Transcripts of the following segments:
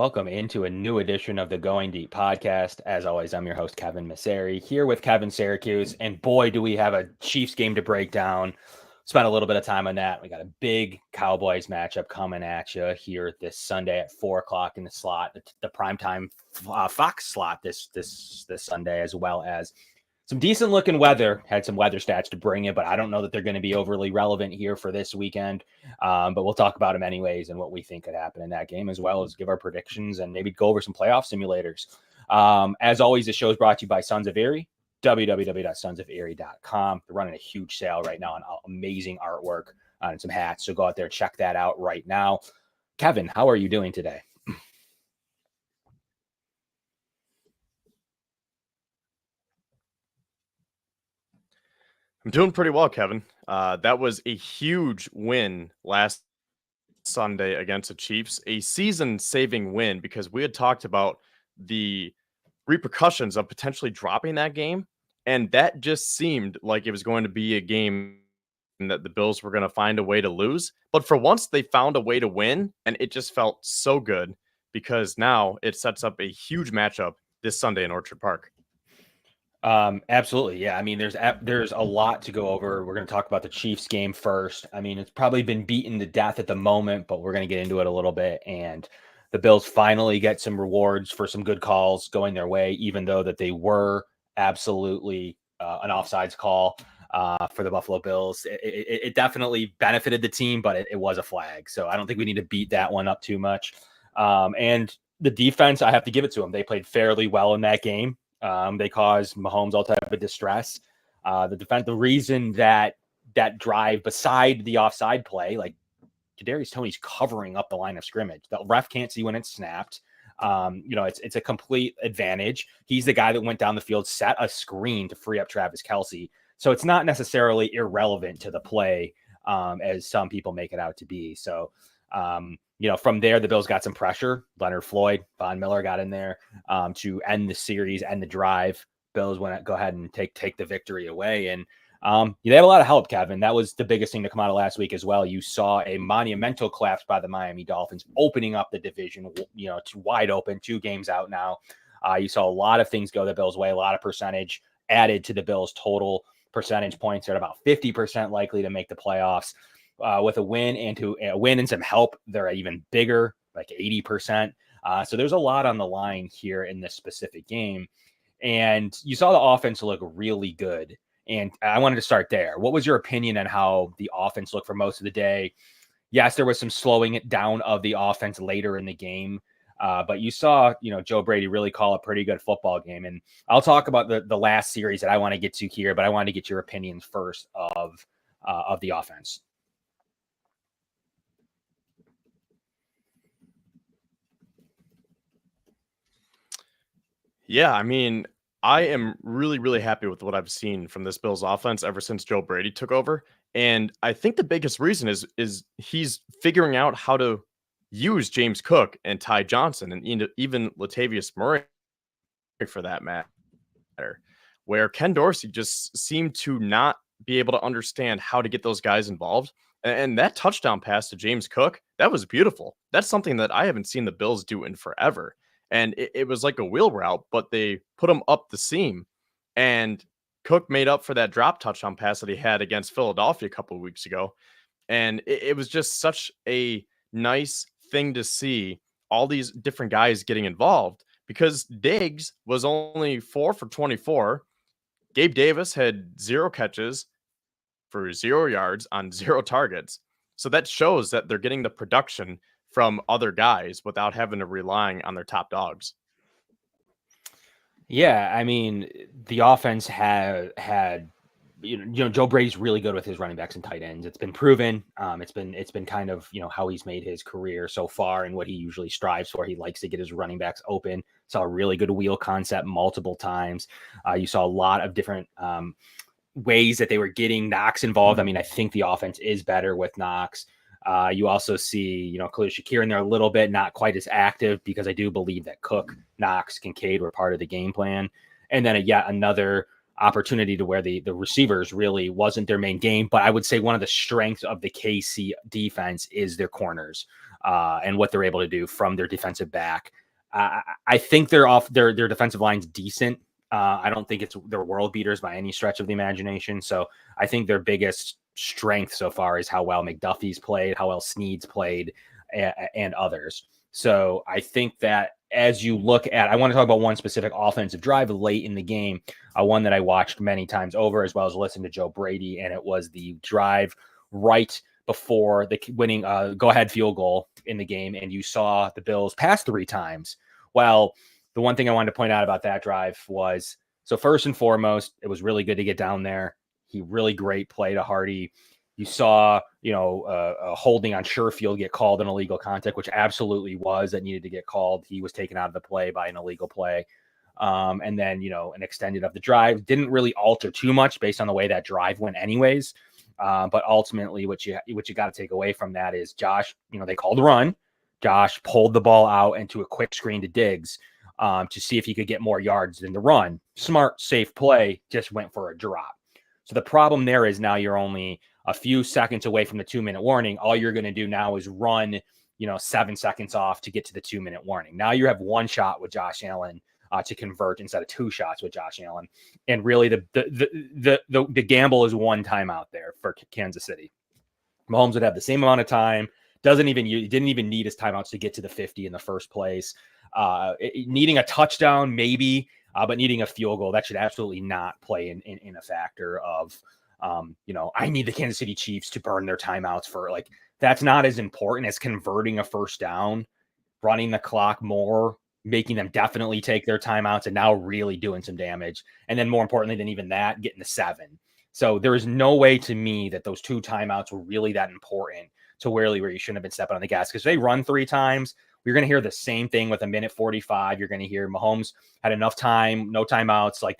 Welcome into a new edition of the Going Deep podcast. As always, I'm your host, Kevin Masseri, here with Kevin Syracuse. And boy, do we have a Chiefs game to break down. Spent a little bit of time on that. We got a big Cowboys matchup coming at you here this Sunday at 4 o'clock in the slot, the primetime Fox slot this Sunday, as well as some decent looking weather. Had some weather stats to bring you, but I don't know that they're going to be overly relevant here for this weekend. But we'll talk about them anyways and what we think could happen in that game, as well as give our predictions and maybe go over some playoff simulators. As always, the show is brought to you by Sons of Erie, www.sonsoferie.com. They're running a huge sale right now on amazing artwork and some hats. So go out there, check that out right now. Kevin, how are you doing today? I'm doing pretty well, Kevin. That was a huge win last Sunday against the Chiefs, a season-saving win because we had talked about the repercussions of potentially dropping that game, and that just seemed like it was going to be a game that the Bills were going to find a way to lose. But for once, they found a way to win, and it just felt so good because now it sets up a huge matchup this Sunday in Orchard Park. Absolutely. Yeah. I mean, there's a lot to go over. We're going to talk about the Chiefs game first. I mean, it's probably been beaten to death at the moment, but we're going to get into it a little bit. And the Bills finally get some rewards for some good calls going their way, even though that they were absolutely an offsides call for the Buffalo Bills. It definitely benefited the team, but it was a flag. So I don't think we need to beat that one up too much. And the defense, I have to give it to them. They played fairly well in that game. They caused Mahomes all type of distress. The reason that drive, beside the offside play, like Kadarius Toney's covering up the line of scrimmage. The ref can't see when it's snapped. It's a complete advantage. He's the guy that went down the field, set a screen to free up Travis Kelce. So it's not necessarily irrelevant to the play as some people make it out to be. So, from there, the Bills got some pressure. Leonard Floyd, Von Miller got in there to end the series, end the drive. Bills went go ahead and take the victory away. And they had a lot of help, Kevin. That was the biggest thing to come out of last week as well. You saw a monumental collapse by the Miami Dolphins, opening up the division, to wide open, 2 games out now. You saw a lot of things go the Bills' way, a lot of percentage added to the Bills' total percentage points. They're at about 50% likely to make the playoffs. With a win and some help, they're even bigger, like 80%. So there's a lot on the line here in this specific game. And you saw the offense look really good. And I wanted to start there. What was your opinion on how the offense looked for most of the day? Yes, there was some slowing it down of the offense later in the game. But you saw, Joe Brady really call a pretty good football game. And I'll talk about the last series that I want to get to here, but I wanted to get your opinions first of the offense. Yeah, I mean, I am really, really happy with what I've seen from this Bills offense ever since Joe Brady took over. And I think the biggest reason is he's figuring out how to use James Cook and Ty Johnson and even Latavius Murray for that matter, where Ken Dorsey just seemed to not be able to understand how to get those guys involved. And that touchdown pass to James Cook, that was beautiful. That's something that I haven't seen the Bills do in forever. And it was like a wheel route, but they put him up the seam. And Cook made up for that drop touchdown pass that he had against Philadelphia a couple of weeks ago. And it was just such a nice thing to see all these different guys getting involved because Diggs was only 4 for 24. Gabe Davis had 0 catches for 0 yards on 0 targets. So that shows that they're getting the production from other guys without having to relying on their top dogs. Yeah, I mean, the offense had Joe Brady's really good with his running backs and tight ends. It's been proven. It's been kind of how he's made his career so far and what he usually strives for. He likes to get his running backs open. Saw a really good wheel concept multiple times. You saw a lot of different ways that they were getting Knox involved. I mean, I think the offense is better with Knox. You also see, Khalil Shakir in there a little bit, not quite as active because I do believe that Cook, Knox, Kincaid were part of the game plan. And then yet another opportunity to where the receivers really wasn't their main game. But I would say one of the strengths of the KC defense is their corners. and what they're able to do from their defensive back. I think their defensive line's decent. I don't think they're world beaters by any stretch of the imagination. So I think their biggest strength so far is how well McDuffie's played, how well Sneed's played, and others. So I think that as you look at, I want to talk about one specific offensive drive late in the game, one that I watched many times over, as well as listened to Joe Brady, and it was the drive right before the winning go-ahead field goal in the game, and you saw the Bills pass 3 times. Well, the one thing I wanted to point out about that drive was, so first and foremost, it was really good to get down there. He really great play to Hardy. You saw, a holding on Sherfield get called an illegal contact, which absolutely was, that needed to get called. He was taken out of the play by an illegal play. And then, an extended of the drive didn't really alter too much based on the way that drive went anyways. But ultimately what you got to take away from that is Josh, they called a run. Josh pulled the ball out into a quick screen to Diggs to see if he could get more yards than the run. Smart, safe play, just went for a drop. So the problem there is now you're only a few seconds away from the 2-minute warning. All you're going to do now is run, 7 seconds off to get to the 2-minute warning. Now you have one shot with Josh Allen to convert instead of 2 shots with Josh Allen. And really the gamble is 1 timeout there for Kansas City. Mahomes would have the same amount of time. Didn't even need his timeouts to get to the 50 in the first place. Needing a touchdown, maybe, but needing a field goal, that should absolutely not play in a factor of, I need the Kansas City Chiefs to burn their timeouts for, like, that's not as important as converting a first down, running the clock more, making them definitely take their timeouts, and now really doing some damage. And then more importantly than even that, getting the 7. So there is no way to me that those 2 timeouts were really that important to where you shouldn't have been stepping on the gas, because they run 3 times. You're going to hear the same thing with a minute 45. You're going to hear Mahomes had enough time, no timeouts. Like,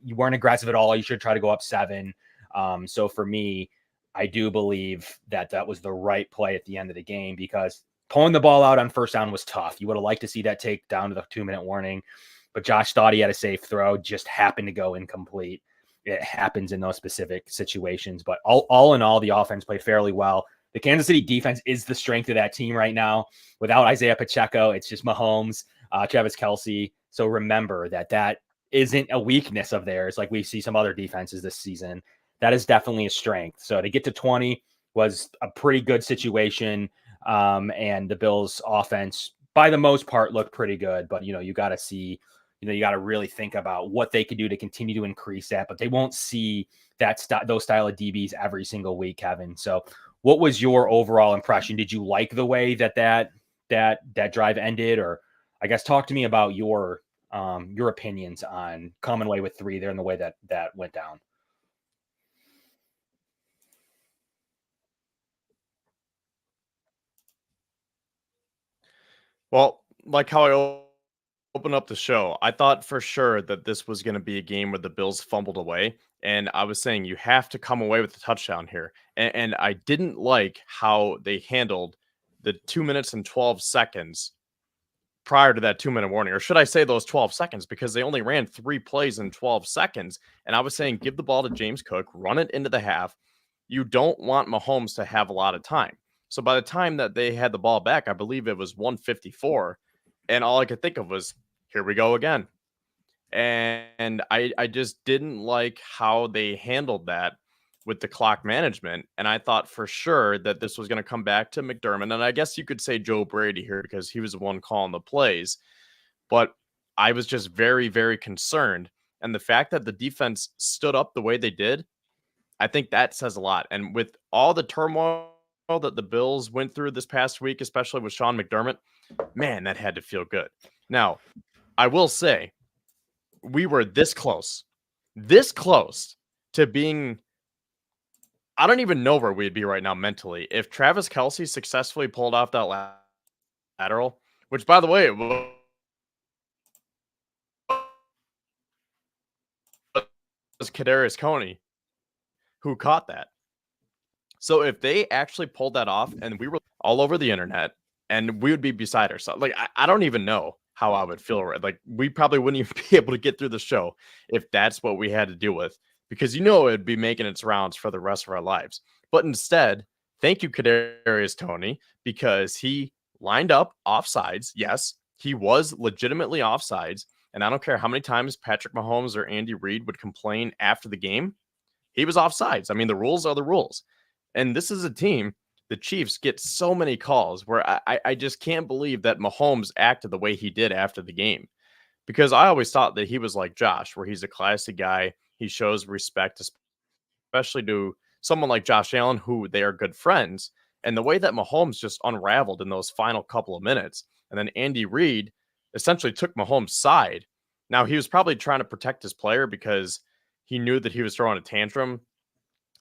you weren't aggressive at all. You should try to go up 7. So for me, I do believe that was the right play at the end of the game, because pulling the ball out on first down was tough. You would have liked to see that take down to the 2-minute warning, but Josh thought he had a safe throw, just happened to go incomplete. It happens in those specific situations, but all in all, the offense played fairly well. The Kansas City defense is the strength of that team right now. Without Isaiah Pacheco, it's just Mahomes, Travis Kelce. So remember that isn't a weakness of theirs like we see some other defenses this season. That is definitely a strength. So to get to 20 was a pretty good situation. And the Bills offense, by the most part, looked pretty good. But, you got to see, you got to really think about what they could do to continue to increase that. But they won't see those style of DBs every single week, Kevin. So what was your overall impression? Did you like the way that drive ended? Or I guess talk to me about your opinions on coming away with 3 there and the way that went down. Well, like how I open up the show, I thought for sure that this was going to be a game where the Bills fumbled away. And I was saying you have to come away with a touchdown here. And I didn't like how they handled the 2 minutes and 12 seconds prior to that 2-minute warning. Or should I say those 12 seconds? Because they only ran 3 plays in 12 seconds. And I was saying, give the ball to James Cook, run it into the half. You don't want Mahomes to have a lot of time. So by the time that they had the ball back, I believe it was 1:54. And all I could think of was, here we go again. And I just didn't like how they handled that with the clock management. And I thought for sure that this was going to come back to McDermott. And I guess you could say Joe Brady here because he was the one calling the plays. But I was just very, very concerned. And the fact that the defense stood up the way they did, I think that says a lot. And with all the turmoil that the Bills went through this past week, especially with Sean McDermott, man, that had to feel good. Now, I will say, we were this close to being, I don't even know where we'd be right now mentally. If Travis Kelce successfully pulled off that lateral, which by the way, it was Kadarius Toney who caught that. So if they actually pulled that off and we were all over the internet and we would be beside ourselves, like, I don't even know how I would feel. Like, we probably wouldn't even be able to get through the show if that's what we had to deal with, because it'd be making its rounds for the rest of our lives. But instead, Thank you, Kadarius Toney, because he lined up offsides. Yes, he was legitimately offsides. And I don't care how many times Patrick Mahomes or Andy Reid would complain after the game, he was offsides. I mean, the rules are the rules. And this is a team, the Chiefs get so many calls where I just can't believe that Mahomes acted the way he did after the game. Because I always thought that he was like Josh, where he's a classy guy. He shows respect, especially to someone like Josh Allen, who they are good friends. And the way that Mahomes just unraveled in those final couple of minutes, and then Andy Reid essentially took Mahomes' side. Now, he was probably trying to protect his player because he knew that he was throwing a tantrum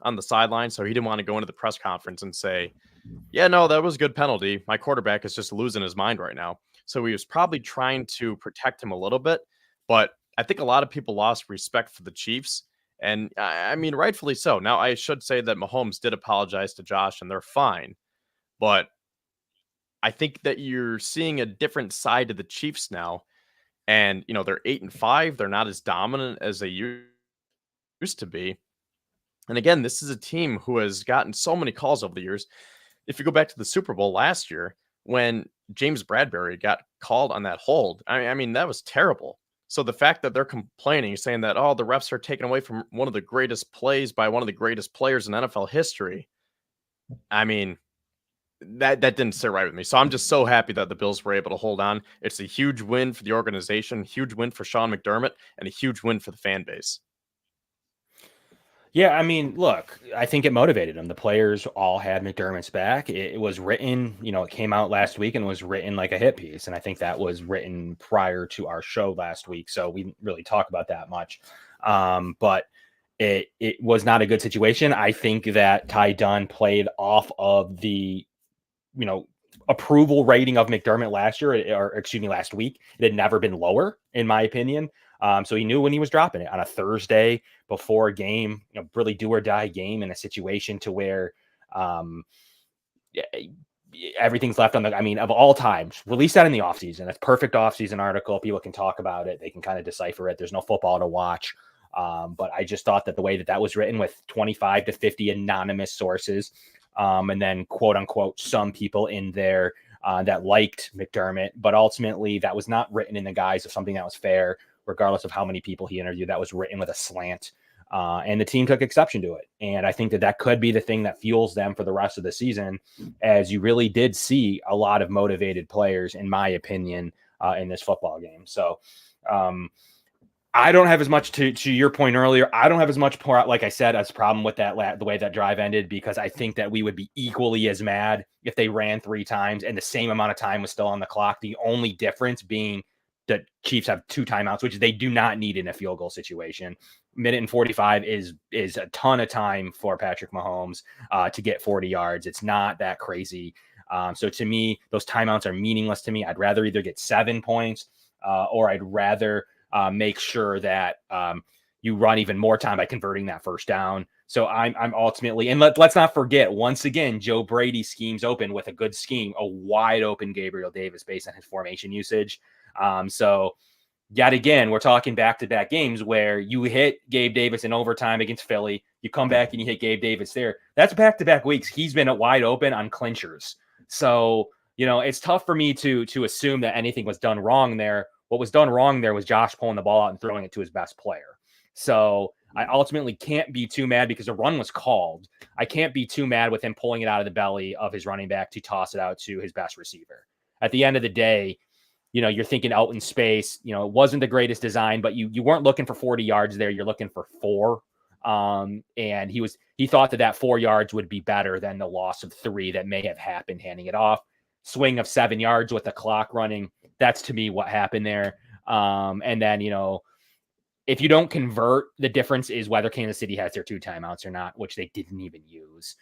on the sideline. So he didn't want to go into the press conference and say, yeah, no, that was a good penalty. My quarterback is just losing his mind right now. So he was probably trying to protect him a little bit. But I think a lot of people lost respect for the Chiefs. And I mean, rightfully so. Now, I should say that Mahomes did apologize to Josh and they're fine. But I think that you're seeing a different side to the Chiefs now. And, they're 8-5. They're not as dominant as they used to be. And again, this is a team who has gotten so many calls over the years. If you go back to the Super Bowl last year, when James Bradbury got called on that hold, I mean, that was terrible. So the fact that they're complaining, saying that, oh, the refs are taken away from one of the greatest plays by one of the greatest players in NFL history, I mean, that didn't sit right with me. So I'm just so happy that the Bills were able to hold on. It's a huge win for the organization, huge win for Sean McDermott, and a huge win for the fan base. Yeah, I mean, look, I think it motivated them. The players all had McDermott's back. It was written, it came out last week and was written like a hit piece. And I think that was written prior to our show last week. So we didn't really talk about that much. But it was not a good situation. I think that Ty Dunn played off of the, approval rating of McDermott last week. It had never been lower, in my opinion. So he knew when he was dropping it on a Thursday before a game, really do or die game in a situation to where everything's left on of all times, release that in the offseason. That's perfect offseason article. People can talk about it. They can kind of decipher it. There's no football to watch. But I just thought that the way that was written with 25 to 50 anonymous sources, and then quote unquote, some people in there that liked McDermott, but ultimately that was not written in the guise of something that was fair, regardless of how many people he interviewed. That was written with a slant, and the team took exception to it. And I think that could be the thing that fuels them for the rest of the season, as you really did see a lot of motivated players, in my opinion, in this football game. So I don't have as much to your point earlier. I don't have as much, like I said, as a problem with that the way that drive ended, because I think that we would be equally as mad if they ran 3 times and the same amount of time was still on the clock. The only difference being the Chiefs have 2 timeouts, which they do not need in a field goal situation. Minute and 45 is a ton of time for Patrick Mahomes to get 40 yards. It's not that crazy. So to me, those timeouts are meaningless to me. I'd rather either get 7 points or I'd rather make sure that you run even more time by converting that first down. So I'm ultimately, and let's not forget, once again, Joe Brady schemes open with a good scheme, a wide open Gabriel Davis based on his formation usage. So yet again, we're talking back-to-back games where you hit Gabe Davis in overtime against Philly. You come back and you hit Gabe Davis there. That's back-to-back weeks. He's been wide open on clinchers. So, it's tough for me to assume that anything was done wrong there. What was done wrong there was Josh pulling the ball out and throwing it to his best player. So I ultimately can't be too mad because the run was called. I can't be too mad with him pulling it out of the belly of his running back to toss it out to his best receiver. At the end of the day, you're thinking out in space. It wasn't the greatest design, but you weren't looking for 40 yards there. You're looking for 4. And he thought that 4 yards would be better than the loss of 3 that may have happened handing it off. Swing of 7 yards with the clock running. That's to me what happened there. And then, if you don't convert, the difference is whether Kansas City has their 2 timeouts or not, which they didn't even use.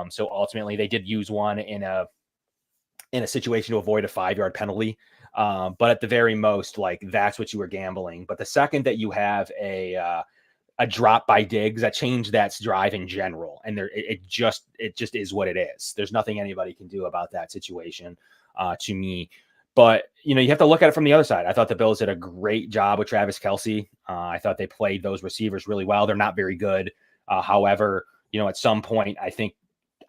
So ultimately they did use one in a situation to avoid a 5-yard penalty. But at the very most, that's what you were gambling. But the second that you have a drop by Diggs, that changed that drive in general. And it just is what it is. There's nothing anybody can do about that situation to me. But, you have to look at it from the other side. I thought the Bills did a great job with Travis Kelce. I thought they played those receivers really well. They're not very good. However, at some point, I think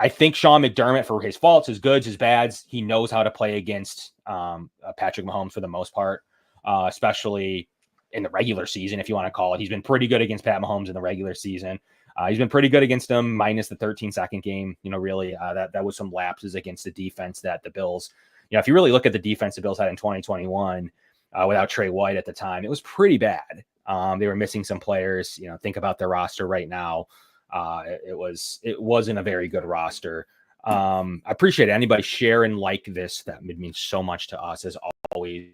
I think Sean McDermott, for his faults, his goods, his bads, he knows how to play against Patrick Mahomes for the most part, especially in the regular season, if you want to call it. He's been pretty good against Pat Mahomes in the regular season. He's been pretty good against him, minus the 13-second game. Really, that was some lapses against the defense that the Bills, if you really look at the defense the Bills had in 2021 without Trey White at the time, it was pretty bad. They were missing some players. Think about their roster right now. It wasn't a very good roster. I appreciate anybody share and like this. That would mean so much to us. As always,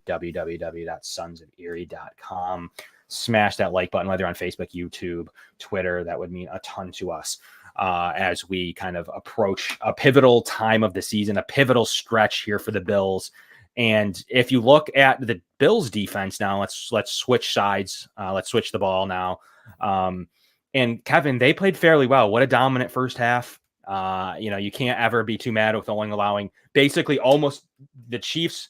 www.sonsoferie.com. Smash that like button, whether on Facebook, YouTube, Twitter. That would mean a ton to us as we kind of approach a pivotal time of the season, a pivotal stretch here for the Bills. And if you look at the Bills defense now, let's switch sides. Let's switch the ball now. And Kevin, they played fairly well. What a dominant first half. You can't ever be too mad with only allowing basically almost the Chiefs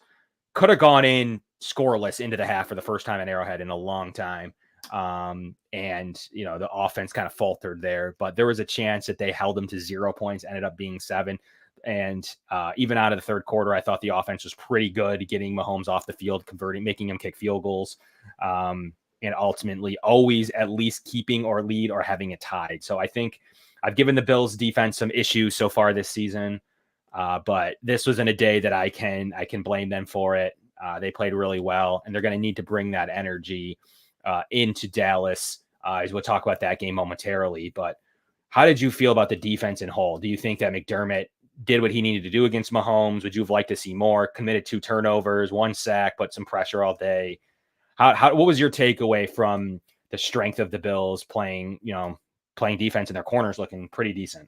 could have gone in scoreless into the half for the first time at Arrowhead in a long time. The offense kind of faltered there, but there was a chance that they held them to 0 points, ended up being 7. And even out of the third quarter, I thought the offense was pretty good, getting Mahomes off the field, making him kick field goals. And ultimately always at least keeping or lead or having it tied. So I think I've given the Bills defense some issues so far this season, but this wasn't a day that I can blame them for it. They played really well, and they're going to need to bring that energy into Dallas. As we'll talk about that game momentarily. But how did you feel about the defense in whole? Do you think that McDermott did what he needed to do against Mahomes? Would you have liked to see more? Committed 2 turnovers, 1 sack, but some pressure all day. What was your takeaway from the strength of the Bills playing defense and their corners looking pretty decent?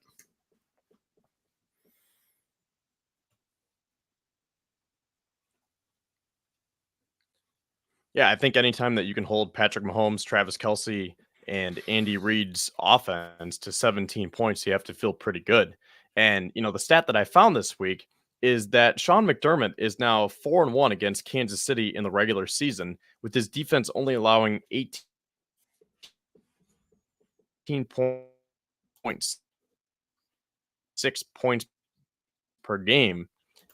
Yeah, I think anytime that you can hold Patrick Mahomes, Travis Kelce, and Andy Reid's offense to 17 points, you have to feel pretty good. And, the stat that I found this week is that Sean McDermott is now 4-1 against Kansas City in the regular season, with his defense only allowing 18.6 points per game.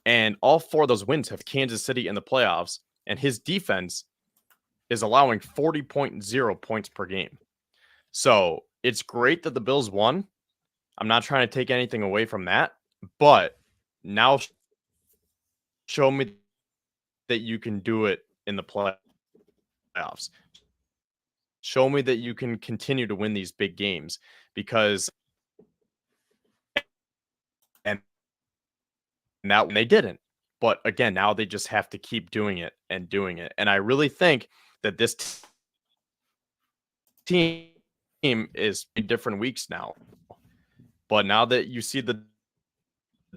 And all 4 of those wins have Kansas City in the playoffs, and his defense is allowing 40.0 points per game. So it's great that the Bills won. I'm not trying to take anything away from that, but now show me that you can do it in the playoffs. Show me that you can continue to win these big games, because and now they didn't. But again, now they just have to keep doing it and doing it. And I really think that this team is in different weeks now. But now that you see the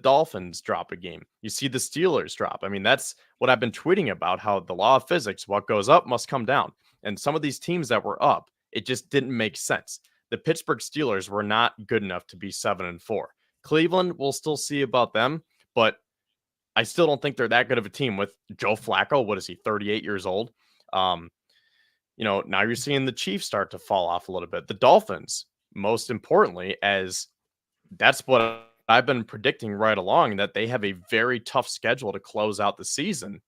Dolphins drop a game, you see the Steelers drop. I mean, that's what I've been tweeting about, how the law of physics, what goes up must come down. And some of these teams that were up, it just didn't make sense. The Pittsburgh Steelers were not good enough to be 7-4. Cleveland, we'll still see about them, but I still don't think they're that good of a team with Joe Flacco. What is he, 38 years old? Now you're seeing the Chiefs start to fall off a little bit. The Dolphins, most importantly, as that's what I've been predicting right along, that they have a very tough schedule to close out the season.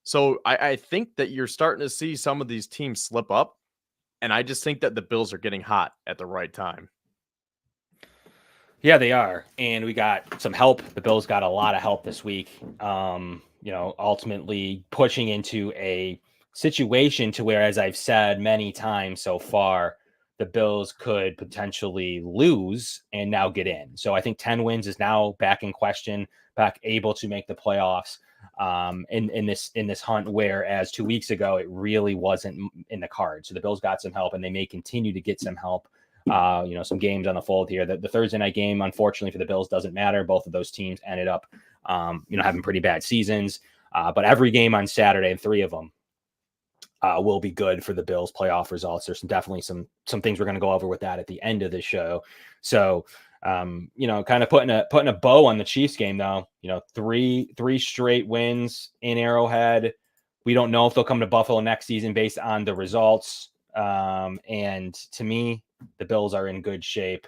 So I think that you're starting to see some of these teams slip up, and I just think that the Bills are getting hot at the right time. Yeah, they are. And we got some help. The Bills got a lot of help this week. Ultimately pushing into a situation to where, as I've said many times so far, the Bills could potentially lose and now get in. So I think 10 wins is now back in question, back able to make the playoffs in this hunt, whereas 2 weeks ago it really wasn't in the cards. So the Bills got some help, and they may continue to get some help. Some games on the fold here. The Thursday night game, unfortunately for the Bills, doesn't matter. Both of those teams ended up, having pretty bad seasons. But every game on Saturday, and 3 of them, will be good for the Bills' playoff results. There's definitely some things we're going to go over with that at the end of the show. So, kind of putting a bow on the Chiefs game, though. Three straight wins in Arrowhead. We don't know if they'll come to Buffalo next season based on the results. And to me, the Bills are in good shape.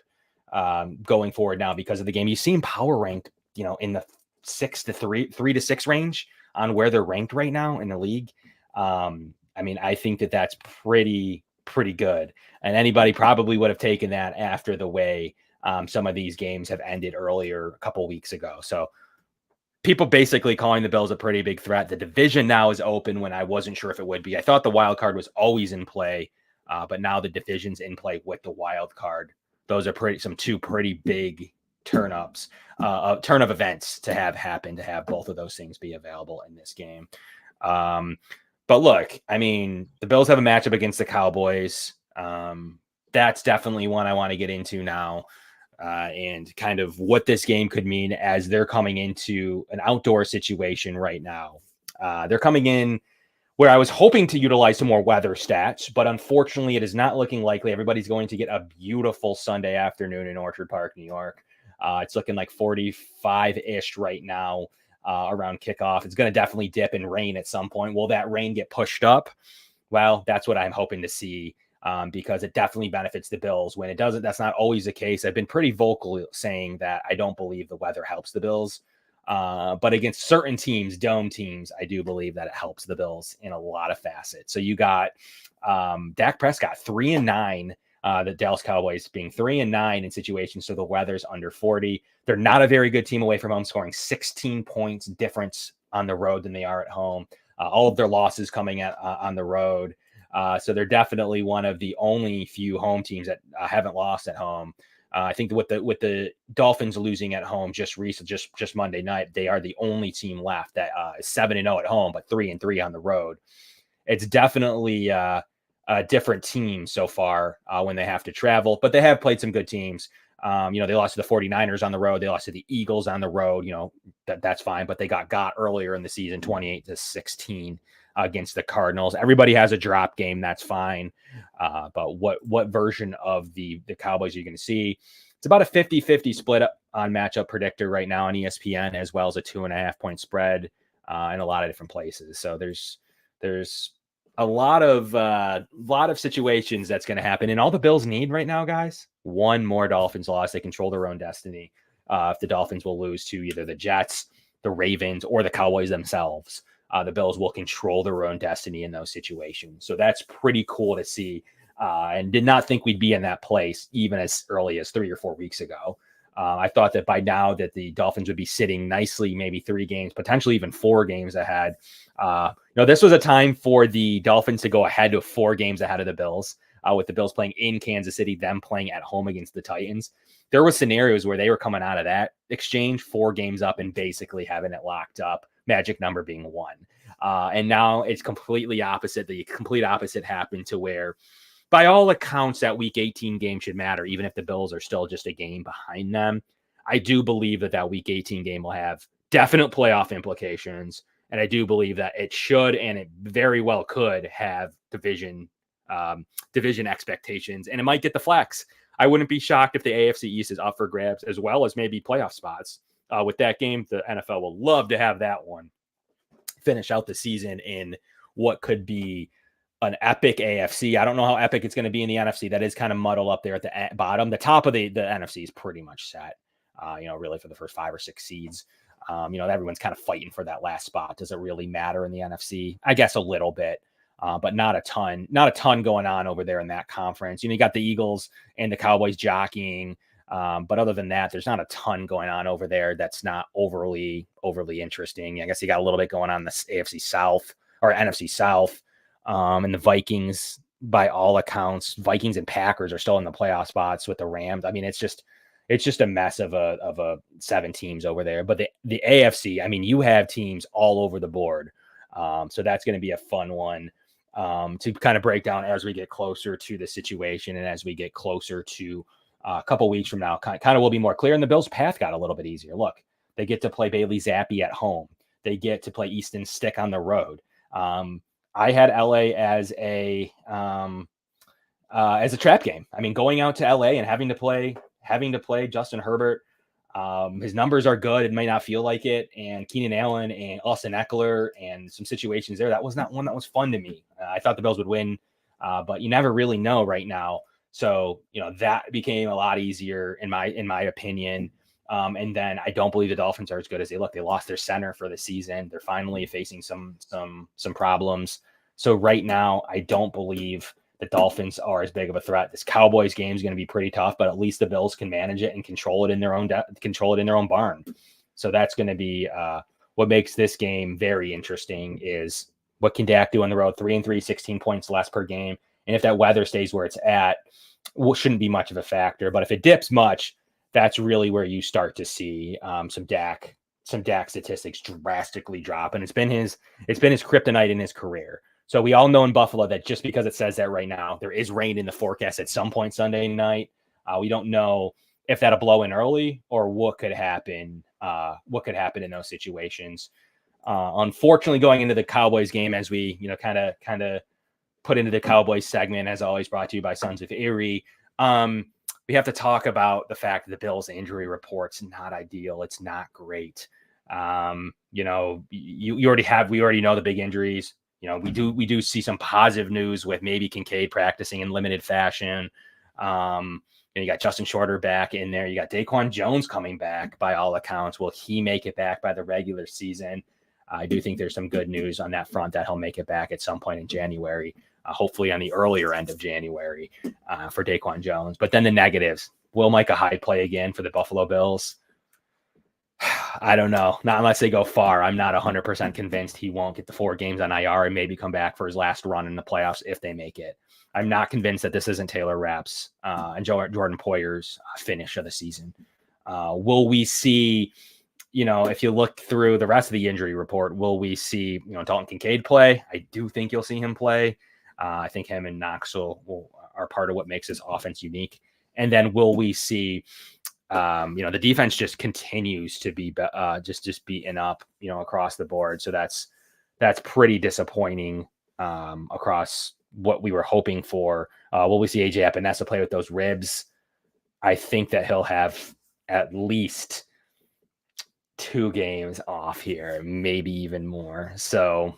going forward now because of the game. You see them power ranked, in the 3 to 6 range on where they're ranked right now in the league. I think that's pretty good. And anybody probably would have taken that after the way some of these games have ended earlier a couple weeks ago. So people basically calling the Bills a pretty big threat. The division now is open when I wasn't sure if it would be. I thought the wild card was always in play, but now the division's in play with the wild card. Those are two pretty big turn of events to have happen, to have both of those things be available in this game. But look, the Bills have a matchup against the Cowboys. That's definitely one I want to get into now. And kind of what this game could mean as they're coming into an outdoor situation right now. They're coming in where I was hoping to utilize some more weather stats, but unfortunately it is not looking likely. Everybody's going to get a beautiful Sunday afternoon in Orchard Park, New York. It's looking like 45-ish right now around kickoff. It's going to definitely dip and rain at some point. Will that rain get pushed up? Well, that's what I'm hoping to see. Because it definitely benefits the Bills. When it doesn't, that's not always the case. I've been pretty vocal saying that I don't believe the weather helps the Bills. But against certain teams, dome teams, I do believe that it helps the Bills in a lot of facets. So you got Dak Prescott, 3-9, the Dallas Cowboys being 3-9 in situations so the weather's under 40. They're not a very good team away from home, scoring 16 points difference on the road than they are at home. All of their losses coming on the road. So they're definitely one of the only few home teams that haven't lost at home. I think with the Dolphins losing at home just Monday night, they are the only team left that is 7-0 at home, but 3-3 on the road. It's definitely a different team so far when they have to travel, but they have played some good teams. They lost to the 49ers on the road. They lost to the Eagles on the road. That's fine, but they got earlier in the season, 28-16. Against the Cardinals. Everybody has a drop game. That's fine. But what version of the Cowboys are you going to see? It's about a 50-50 split up on Matchup Predictor right now on ESPN, as well as a 2.5-point spread in a lot of different places. So there's a lot of situations that's going to happen. And all the Bills need right now, guys, one more Dolphins loss. They control their own destiny. If the Dolphins will lose to either the Jets, the Ravens, or the Cowboys themselves, the Bills will control their own destiny in those situations. So that's pretty cool to see, and did not think we'd be in that place even as early as 3 or 4 weeks ago. I thought that by now that the Dolphins would be sitting nicely, maybe 3 games, potentially even 4 games ahead. This was a time for the Dolphins to go ahead of 4 games ahead of the Bills, with the Bills playing in Kansas City, them playing at home against the Titans. There were scenarios where they were coming out of that exchange 4 games up and basically having it locked up, magic number being 1. And now it's completely opposite. The complete opposite happened to where, by all accounts, that week 18 game should matter, even if the Bills are still just a game behind them. I do believe that week 18 game will have definite playoff implications. And I do believe that it should, and it very well could have division expectations, and it might get the flex. I wouldn't be shocked if the AFC East is up for grabs, as well as maybe playoff spots. With that game, the NFL will love to have that one finish out the season in what could be an epic AFC. I don't know how epic it's going to be in the NFC. That is kind of muddled up there at the bottom. The top of the NFC is pretty much set, really for the first 5 or 6 seeds. Everyone's kind of fighting for that last spot. Does it really matter in the NFC? I guess a little bit. But not a ton going on over there in that conference. You got the Eagles and the Cowboys jockeying. But other than that, there's not a ton going on over there. That's not overly interesting. I guess you got a little bit going on in the AFC South or NFC South. And the Vikings, by all accounts, Vikings and Packers are still in the playoff spots with the Rams. It's just a mess of a 7 teams over there. But the AFC, you have teams all over the board. So that's going to be a fun one to kind of break down as we get closer to the situation and as we get closer to a couple weeks from now. Kind of will be more clear. And the Bills' path got a little bit easier. Look, they get to play Bailey Zappi at home. They get to play Easton Stick on the road. I had LA as a trap game. Going out to LA and having to play Justin Herbert. His numbers are good. It may not feel like it. And Keenan Allen and Austin Eckler and some situations there. That was not one that was fun to me. I thought the Bills would win, but you never really know right now. So, that became a lot easier in my opinion. And then I don't believe the Dolphins are as good as they look. They lost their center for the season. They're finally facing some problems. So right now, I don't believe the Dolphins are as big of a threat. This Cowboys game is going to be pretty tough, but at least the Bills can manage it and control it in their own barn. So that's going to be what makes this game very interesting. Is what can Dak do on the road? 3-3, 16 points less per game, and if that weather stays where it's at, shouldn't be much of a factor. But if it dips much, that's really where you start to see some Dak statistics drastically drop, and it's been his kryptonite in his career. So we all know in Buffalo that just because it says that right now, there is rain in the forecast at some point Sunday night. We don't know if that'll blow in early or what could happen. What could happen in those situations? Unfortunately, going into the Cowboys game, as we kind of put into the Cowboys segment, as always, brought to you by Sons of Erie. We have to talk about the fact that the Bills' injury report's not ideal. It's not great. We already know the big injuries. We do see some positive news with maybe Kincaid practicing in limited fashion. You got Justin Shorter back in there. You got Daquan Jones coming back by all accounts. Will he make it back by the regular season? I do think there's some good news on that front that he'll make it back at some point in January, hopefully on the earlier end of January for Daquan Jones. But then the negatives. Will Micah Hyde play again for the Buffalo Bills? I don't know. Not unless they go far. I'm not 100% convinced he won't get the 4 games on IR and maybe come back for his last run in the playoffs if they make it. I'm not convinced that this isn't Taylor Rapp's and Jordan Poyer's finish of the season. Will we see, if you look through the rest of the injury report, will we see, Dalton Kincaid play? I do think you'll see him play. I think him and Knox are part of what makes this offense unique. And then will we see, the defense just continues to be just beaten up, across the board. So that's pretty disappointing across what we were hoping for. Will we see AJ Epinesa play with those ribs? I think that he'll have at least 2 games off here, maybe even more. So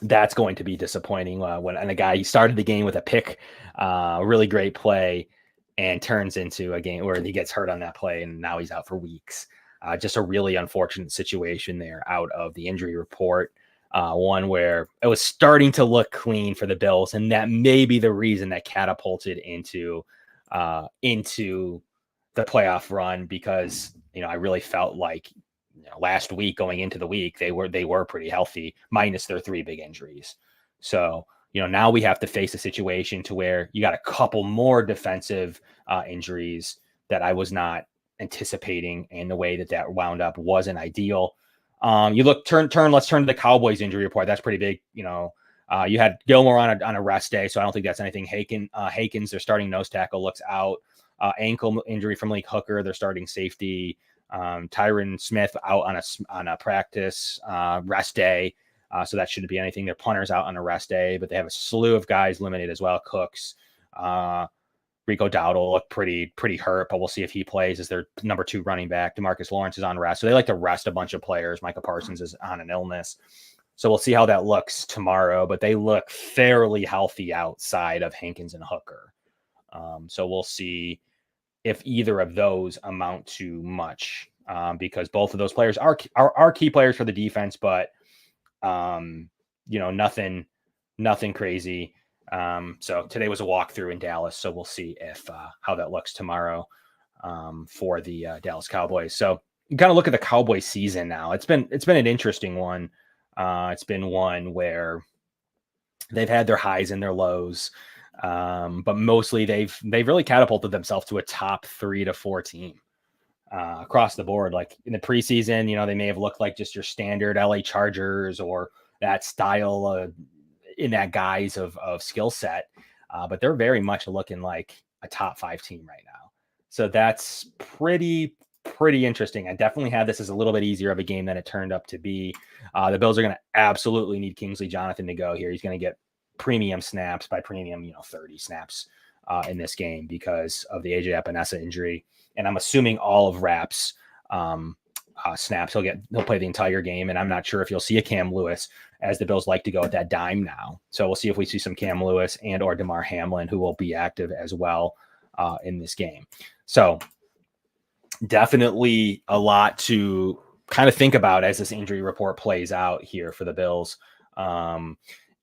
that's going to be disappointing. And a guy, he started the game with a pick, really great play, and turns into a game where he gets hurt on that play, and now he's out for weeks. Just a really unfortunate situation there out of the injury report. One where it was starting to look clean for the Bills, and that may be the reason that catapulted into the playoff run, because I really felt like last week going into the week they were pretty healthy, minus their 3 big injuries. So now we have to face a situation to where you got a couple more defensive injuries that I was not anticipating, and the way that wound up wasn't ideal. Let's turn to the Cowboys injury report. That's pretty big. You had Gilmore on a rest day, so I don't think that's anything. Hakens, their starting nose tackle, looks out. Ankle injury from Malik Hooker, their starting safety. Tyron Smith out on a practice rest day, so that shouldn't be anything. Their punter's out on a rest day, but they have a slew of guys limited as well. Cooks, Rico Dowdle looked pretty hurt, but we'll see if he plays as their number 2 running back. DeMarcus Lawrence is on rest, so they like to rest a bunch of players. Micah Parsons is on an illness, so we'll see how that looks tomorrow. But they look fairly healthy outside of Hankins and Hooker, so we'll see if either of those amount to much, because both of those players are key players for the defense, but nothing crazy. So today was a walkthrough in Dallas, so we'll see if how that looks tomorrow for the Dallas Cowboys. So you kind of look at the Cowboys season now. It's been an interesting one. It's been one where they've had their highs and their lows, but mostly they've really catapulted themselves to a top 3 to 4 team across the board. Like in the preseason, they may have looked like just your standard LA Chargers or that style in that guise of skill set, but they're very much looking like a top 5 team right now. So that's pretty interesting. I definitely had this as a little bit easier of a game than it turned up to be. The Bills are going to absolutely need Kingsley Jonathan to go here. He's going to get premium snaps, by premium, 30 snaps in this game because of the AJ Epinesa injury. And I'm assuming all of Rapp's snaps. He'll play the entire game, and I'm not sure if you'll see a Cam Lewis, as the Bills like to go at that dime now. So we'll see if we see some Cam Lewis and or DeMar Hamlin, who will be active as well in this game. So definitely a lot to kind of think about as this injury report plays out here for the Bills.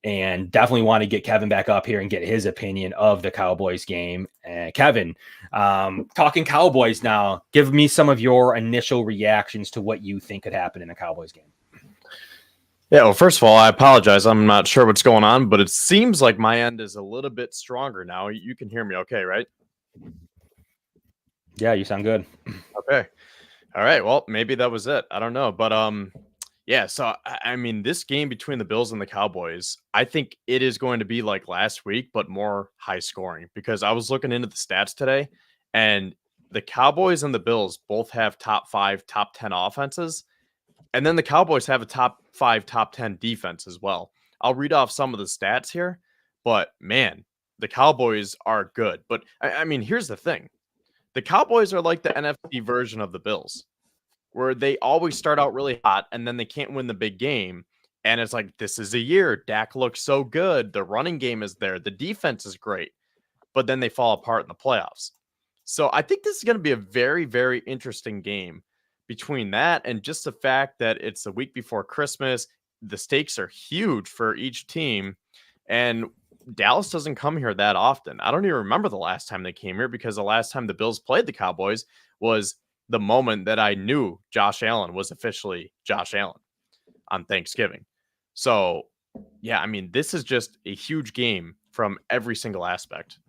And definitely want to get Kevin back up here and get his opinion of the Cowboys game. Kevin, talking Cowboys now, give me some of your initial reactions to what you think could happen in a Cowboys game. Yeah, well, first of all, I apologize. I'm not sure what's going on, but it seems like my end is a little bit stronger now. You can hear me okay, right? Yeah, you sound good. Okay. All right. Well, maybe that was it. I don't know. But yeah, so I mean, this game between the Bills and the Cowboys, I think it is going to be like last week, but more high scoring, because I was looking into the stats today, and the Cowboys and the Bills both have top 5, top 10 offenses. And then the Cowboys have a top 5, top 10 defense as well. I'll read off some of the stats here, but man, the Cowboys are good. But I mean, here's the thing. The Cowboys are like the NFC version of the Bills, where they always start out really hot and then they can't win the big game. And it's like, this is a year. Dak looks so good. The running game is there. The defense is great. But then they fall apart in the playoffs. So I think this is going to be a very, very interesting game between that and just the fact that it's a week before Christmas. The stakes are huge for each team. And Dallas doesn't come here that often. I don't even remember the last time they came here, because the last time the Bills played the Cowboys was the moment that I knew Josh Allen was officially Josh Allen on Thanksgiving. So, yeah, I mean, this is just a huge game from every single aspect.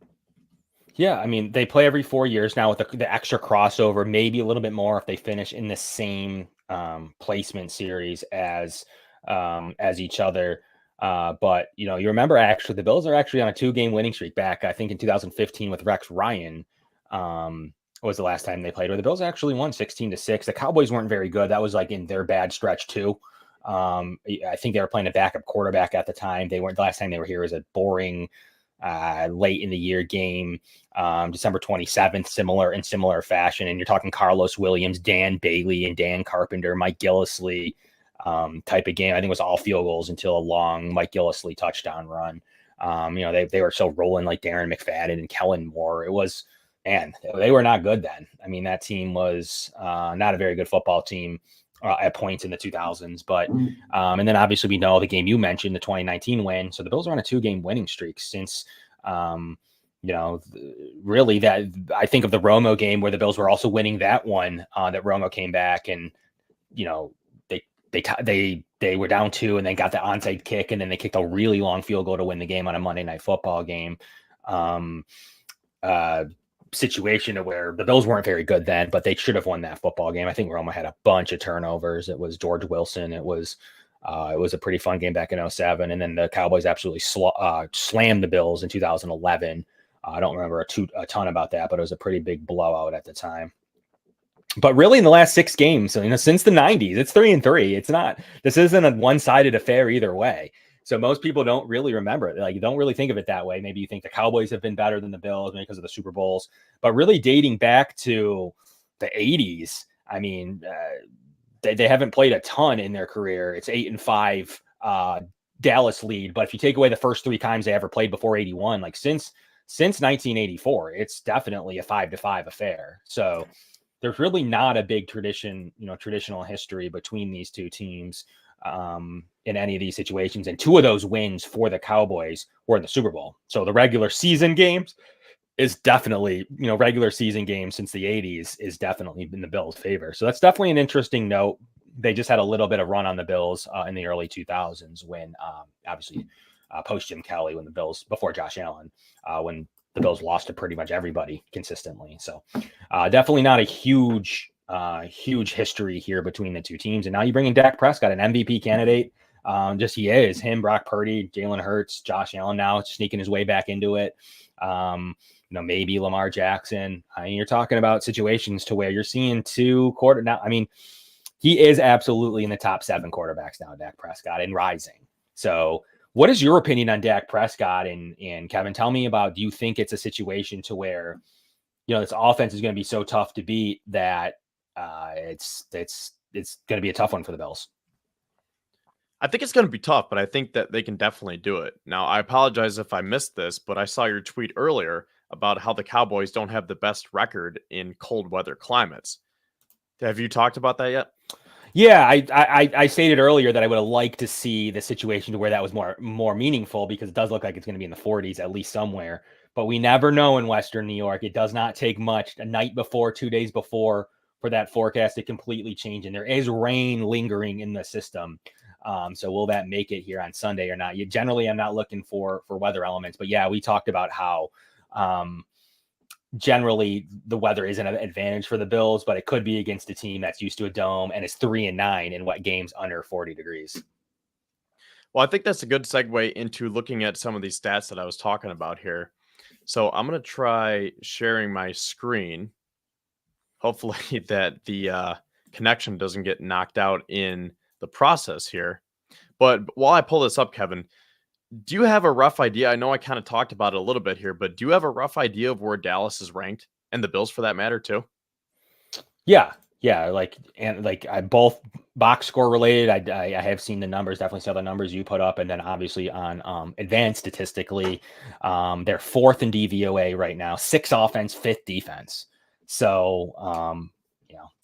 Yeah, I mean, they play every 4 years now with the extra crossover, maybe a little bit more if they finish in the same placement series as each other. But, you know, you remember actually the Bills are actually on a 2-game winning streak back, I think, in 2015 with Rex Ryan. Was the last time they played, where the Bills actually won 16-6. The Cowboys weren't very good. That was like in their bad stretch too. I think they were playing a backup quarterback at the time. They weren't, the last time they were here was a boring late in the year game, December 27th, similar fashion. And you're talking Carlos Williams, Dan Bailey, and Dan Carpenter, Mike Gillislee type of game. I think it was all field goals until a long Mike Gillislee touchdown run. You know, they were so rolling like Darren McFadden and Kellen Moore. It was, man, they were not good then. I mean, that team was not a very good football team at points in the 2000s. But and then obviously we know the game you mentioned, the 2019 win. So the Bills are on a 2-game winning streak since, you know, really that I think of the Romo game where the Bills were also winning that one, that Romo came back and, you know, they were down 2 and then got the onside kick, and then they kicked a really long field goal to win the game on a Monday Night Football game. Situation where the Bills weren't very good then, but they should have won that football game. I think Romo had a bunch of turnovers. It was George Wilson. It was a pretty fun game back in 2007. And then the Cowboys absolutely slammed the Bills in 2011. I don't remember a ton about that, but it was a pretty big blowout at the time. But really in the last 6 games, you know, since the 90s, it's 3-3. This isn't a one-sided affair either way. So most people don't really remember it. Like, you don't really think of it that way. Maybe you think the Cowboys have been better than the Bills because of the Super Bowls, but really dating back to the 80s, I mean, they haven't played a ton in their career. It's 8-5 Dallas lead. But if you take away the first 3 times they ever played before 81, like since 1984, it's definitely a 5-5 affair. So there's really not a big traditional history between these two teams in any of these situations. And 2 of those wins for the Cowboys were in the Super Bowl. So the regular season games is definitely, you know, regular season games since the 80s is definitely in the Bills' favor. So that's definitely an interesting note. They just had a little bit of run on the Bills in the early 2000s when obviously post Jim Kelly, when the Bills, before Josh Allen, when the Bills lost to pretty much everybody consistently. So definitely not a huge history here between the two teams. And now you bring in Dak Prescott, an MVP candidate. He is him, Brock Purdy, Jalen Hurts, Josh Allen now sneaking his way back into it. You know, maybe Lamar Jackson. I mean, you're talking about situations to where you're seeing 2 quarter now. I mean, he is absolutely in the top 7 quarterbacks now, Dak Prescott, and rising. So what is your opinion on Dak Prescott? And Kevin, tell me about, do you think it's a situation to where, you know, this offense is going to be so tough to beat that it's it's going to be a tough one for the Bills. I think it's going to be tough, but I think that they can definitely do it. Now, I apologize if I missed this, but I saw your tweet earlier about how the Cowboys don't have the best record in cold weather climates. Have you talked about that yet? Yeah, I stated earlier that I would have liked to see the situation to where that was more meaningful, because it does look like it's going to be in the 40s at least somewhere. But we never know in Western New York. It does not take much, a night before, 2 days before, for that forecast to completely change. And there is rain lingering in the system. So will that make it here on Sunday or not? Generally, I'm not looking for weather elements, but yeah, we talked about how generally the weather isn't an advantage for the Bills, but it could be against a team that's used to a dome and is 3-9 in wet games under 40 degrees. Well, I think that's a good segue into looking at some of these stats that I was talking about here. So I'm going to try sharing my screen. Hopefully that the connection doesn't get knocked out in the process here. But while I pull this up, Kevin, do you have a rough idea? I know I kind of talked about it a little bit here, but do you have a rough idea of where Dallas is ranked, and the Bills for that matter too? Yeah. I both box score related. I have seen the numbers, definitely saw the numbers you put up, and then obviously on advanced statistically, they're fourth in DVOA right now, 6 offense, 5th defense. So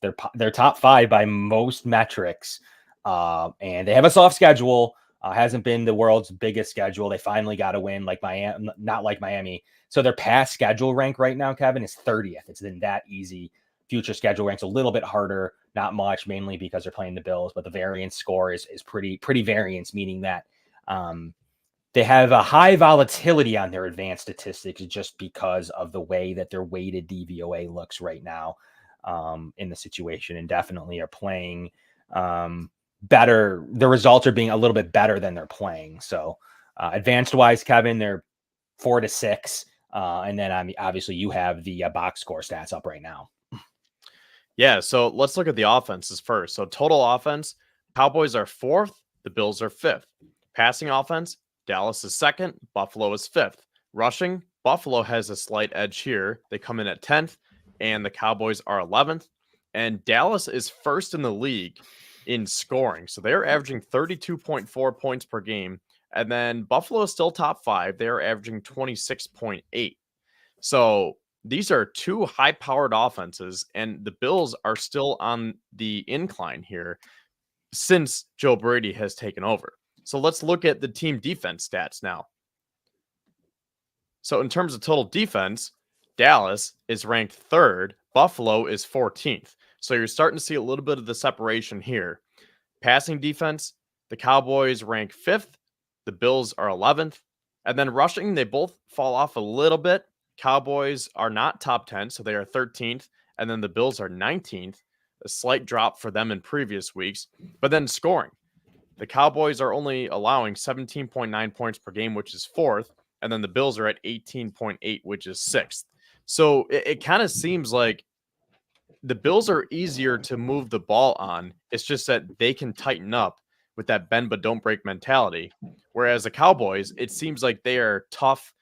they're top 5 by most metrics, and they have a soft schedule. Hasn't been the world's biggest schedule. They finally got a win, like Miami, not like Miami. So their past schedule rank right now, Kevin, is 30th. It's been that easy. Future schedule ranks a little bit harder, not much, mainly because they're playing the Bills, but the variance score is pretty variance, meaning that they have a high volatility on their advanced statistics just because of the way that their weighted DVOA looks right now in the situation, and definitely are playing better. The results are being a little bit better than they're playing. So advanced wise, Kevin, they're 4-6. And then obviously you have the box score stats up right now. Yeah, so let's look at the offenses first. So total offense, Cowboys are 4th, the Bills are 5th. Passing offense, Dallas is 2nd, Buffalo is 5th. Rushing, Buffalo has a slight edge here. They come in at 10th, and the Cowboys are 11th. And Dallas is 1st in the league in scoring. So they're averaging 32.4 points per game. And then Buffalo is still top 5. They're averaging 26.8. So these are 2 high-powered offenses, and the Bills are still on the incline here since Joe Brady has taken over. So let's look at the team defense stats now. So in terms of total defense, Dallas is ranked 3rd. Buffalo is 14th. So you're starting to see a little bit of the separation here. Passing defense, the Cowboys rank 5th. The Bills are 11th. And then rushing, they both fall off a little bit. Cowboys are not top 10, so they are 13th. And then the Bills are 19th. A slight drop for them in previous weeks. But then scoring, the Cowboys are only allowing 17.9 points per game, which is 4th. And then the Bills are at 18.8, which is 6th. So it kind of seems like the Bills are easier to move the ball on. It's just that they can tighten up with that bend but don't break mentality. Whereas the Cowboys, it seems like they are tough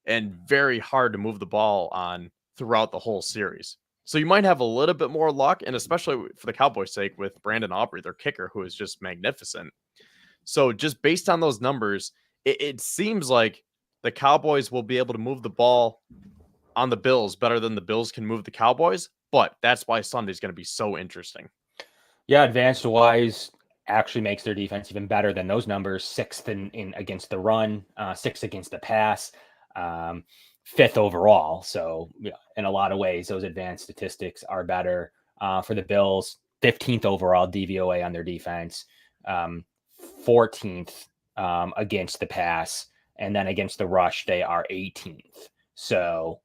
and very hard to move the ball on throughout the whole series. So you might have a little bit more luck, and especially for the Cowboys' sake with Brandon Aubrey, their kicker, who is just magnificent. So just based on those numbers, it seems like the Cowboys will be able to move the ball on the Bills better than the Bills can move the Cowboys. But that's why Sunday's going to be so interesting. Yeah, advanced wise actually makes their defense even better than those numbers. 6th in against the run, 6th against the pass, 5th overall. So yeah, in a lot of ways, those advanced statistics are better for the Bills. 15th overall DVOA on their defense, 14th against the pass, and then against the rush, they are 18th. So,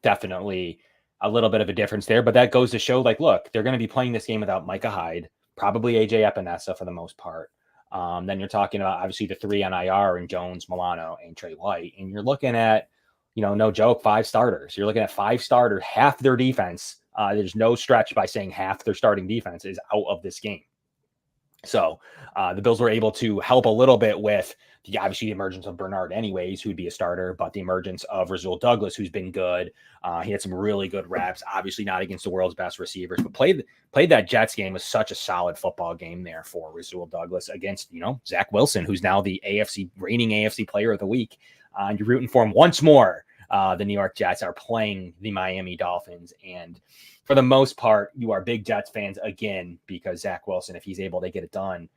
definitely a little bit of a difference there, but that goes to show, like, look, they're going to be playing this game without Micah Hyde, probably AJ Epinesa for the most part. Then you're talking about obviously the 3 on IR and Jones, Milano, and Trey White, and you're looking at, no joke, 5 starters. You're looking at 5 starters, half their defense. There's no stretch by saying half their starting defense is out of this game. So the Bills were able to help a little bit with obviously the emergence of Bernard anyways, who would be a starter, but the emergence of Rasul Douglas, who's been good. He had some really good reps, obviously not against the world's best receivers, but played that Jets game was such a solid football game there for Rasul Douglas against, Zach Wilson, who's now the reigning AFC player of the week. And you're rooting for him once more. The New York Jets are playing the Miami Dolphins. And for the most part, you are big Jets fans again, because Zach Wilson, if he's able to get it done,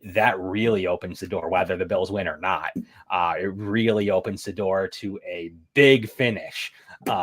that really opens the door, whether the Bills win or not. It really opens the door to a big finish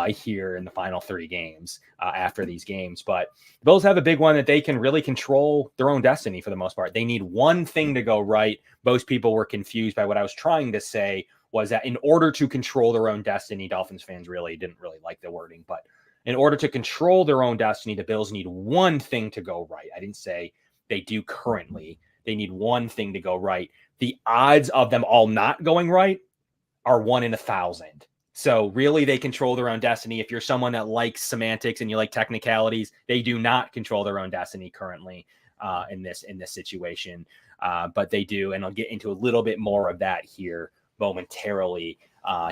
here in the final 3 games after these games. But the Bills have a big one that they can really control their own destiny for the most part. They need one thing to go right. Most people were confused by what I was trying to say, was that in order to control their own destiny, Dolphins fans didn't really like the wording, but in order to control their own destiny, the Bills need one thing to go right. I didn't say they do currently. They need one thing to go right. The odds of them all not going right are 1 in 1,000. So really, they control their own destiny. If you're someone that likes semantics and you like technicalities, they do not control their own destiny currently in this situation. But they do, and I'll get into a little bit more of that here momentarily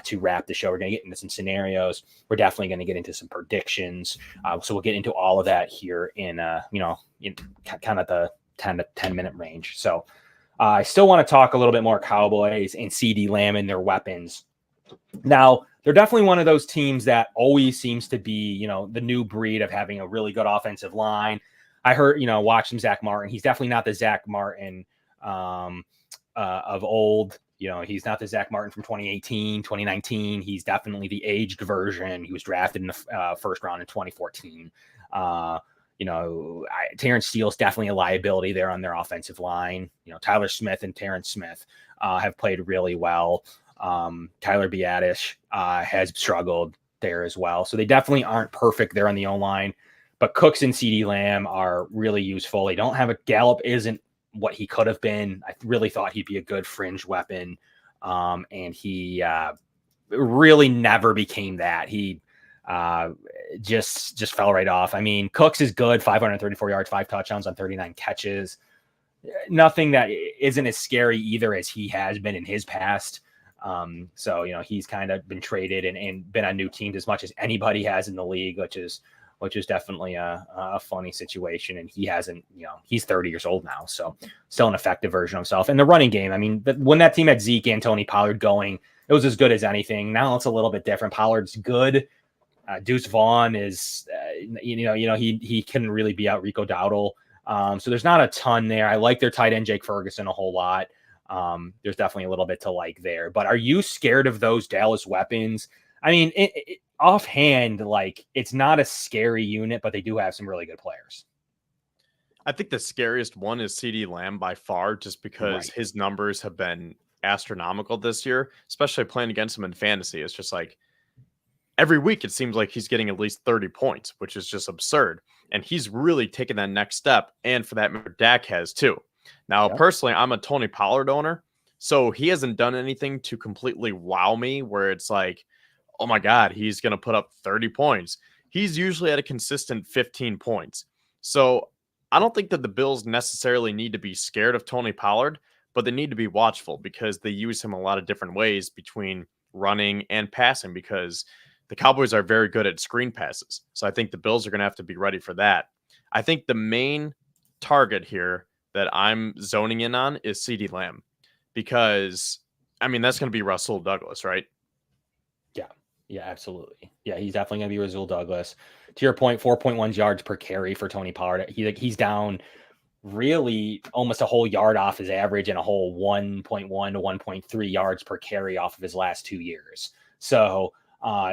to wrap the show. We're going to get into some scenarios. We're definitely going to get into some predictions. So we'll get into all of that here in kind of the 10 to 10 minute range. So I still want to talk a little bit more Cowboys and CD Lamb and their weapons. Now, they're definitely one of those teams that always seems to be, the new breed of having a really good offensive line. I heard, watching Zach Martin. He's definitely not the Zach Martin of old. He's not the Zach Martin from 2018, 2019. He's definitely the aged version. He was drafted in the first round in 2014. Terrence Steele's definitely a liability there on their offensive line. Tyler Smith and Terrence Smith have played really well. Tyler Biadasz has struggled there as well. So they definitely aren't perfect there on the O-line. But Cooks and CD Lamb are really useful. They don't have Gallup isn't what he could have been. I really thought he'd be a good fringe weapon. And he really never became that. He just fell right off. I mean, Cooks is good, 534 yards, 5 touchdowns on 39 catches. Nothing that isn't as scary either as he has been in his past. So, he's kind of been traded and been on new teams as much as anybody has in the league, which is definitely a funny situation. And he hasn't, he's 30 years old now, so still an effective version of himself. And the running game, I mean, when that team had Zeke and Tony Pollard going, it was as good as anything. Now it's a little bit different. Pollard's good. Deuce Vaughn is, he couldn't really be out Rico Dowdle. So there's not a ton there. I like their tight end, Jake Ferguson, a whole lot. There's definitely a little bit to like there. But are you scared of those Dallas weapons? I mean, offhand, it's not a scary unit, but they do have some really good players. I think the scariest one is CD Lamb by far, just because his numbers have been astronomical this year, especially playing against him in fantasy. It's just every week it seems like he's getting at least 30 points, which is just absurd. And he's really taken that next step. And for that matter, Dak has too. Now, personally, I'm a Tony Pollard owner, so he hasn't done anything to completely wow me where it's oh my God, he's going to put up 30 points. He's usually at a consistent 15 points. So I don't think that the Bills necessarily need to be scared of Tony Pollard, but they need to be watchful because they use him a lot of different ways between running and passing, because the Cowboys are very good at screen passes. So I think the Bills are going to have to be ready for that. I think the main target here that I'm zoning in on is CD Lamb, because, that's going to be Rasul Douglas, right? Yeah, absolutely. Yeah, he's definitely going to be Rasul Douglas. To your point, 4.1 yards per carry for Tony Pollard. He's down really almost a whole yard off his average and a whole 1.1 to 1.3 yards per carry off of his last 2 years. So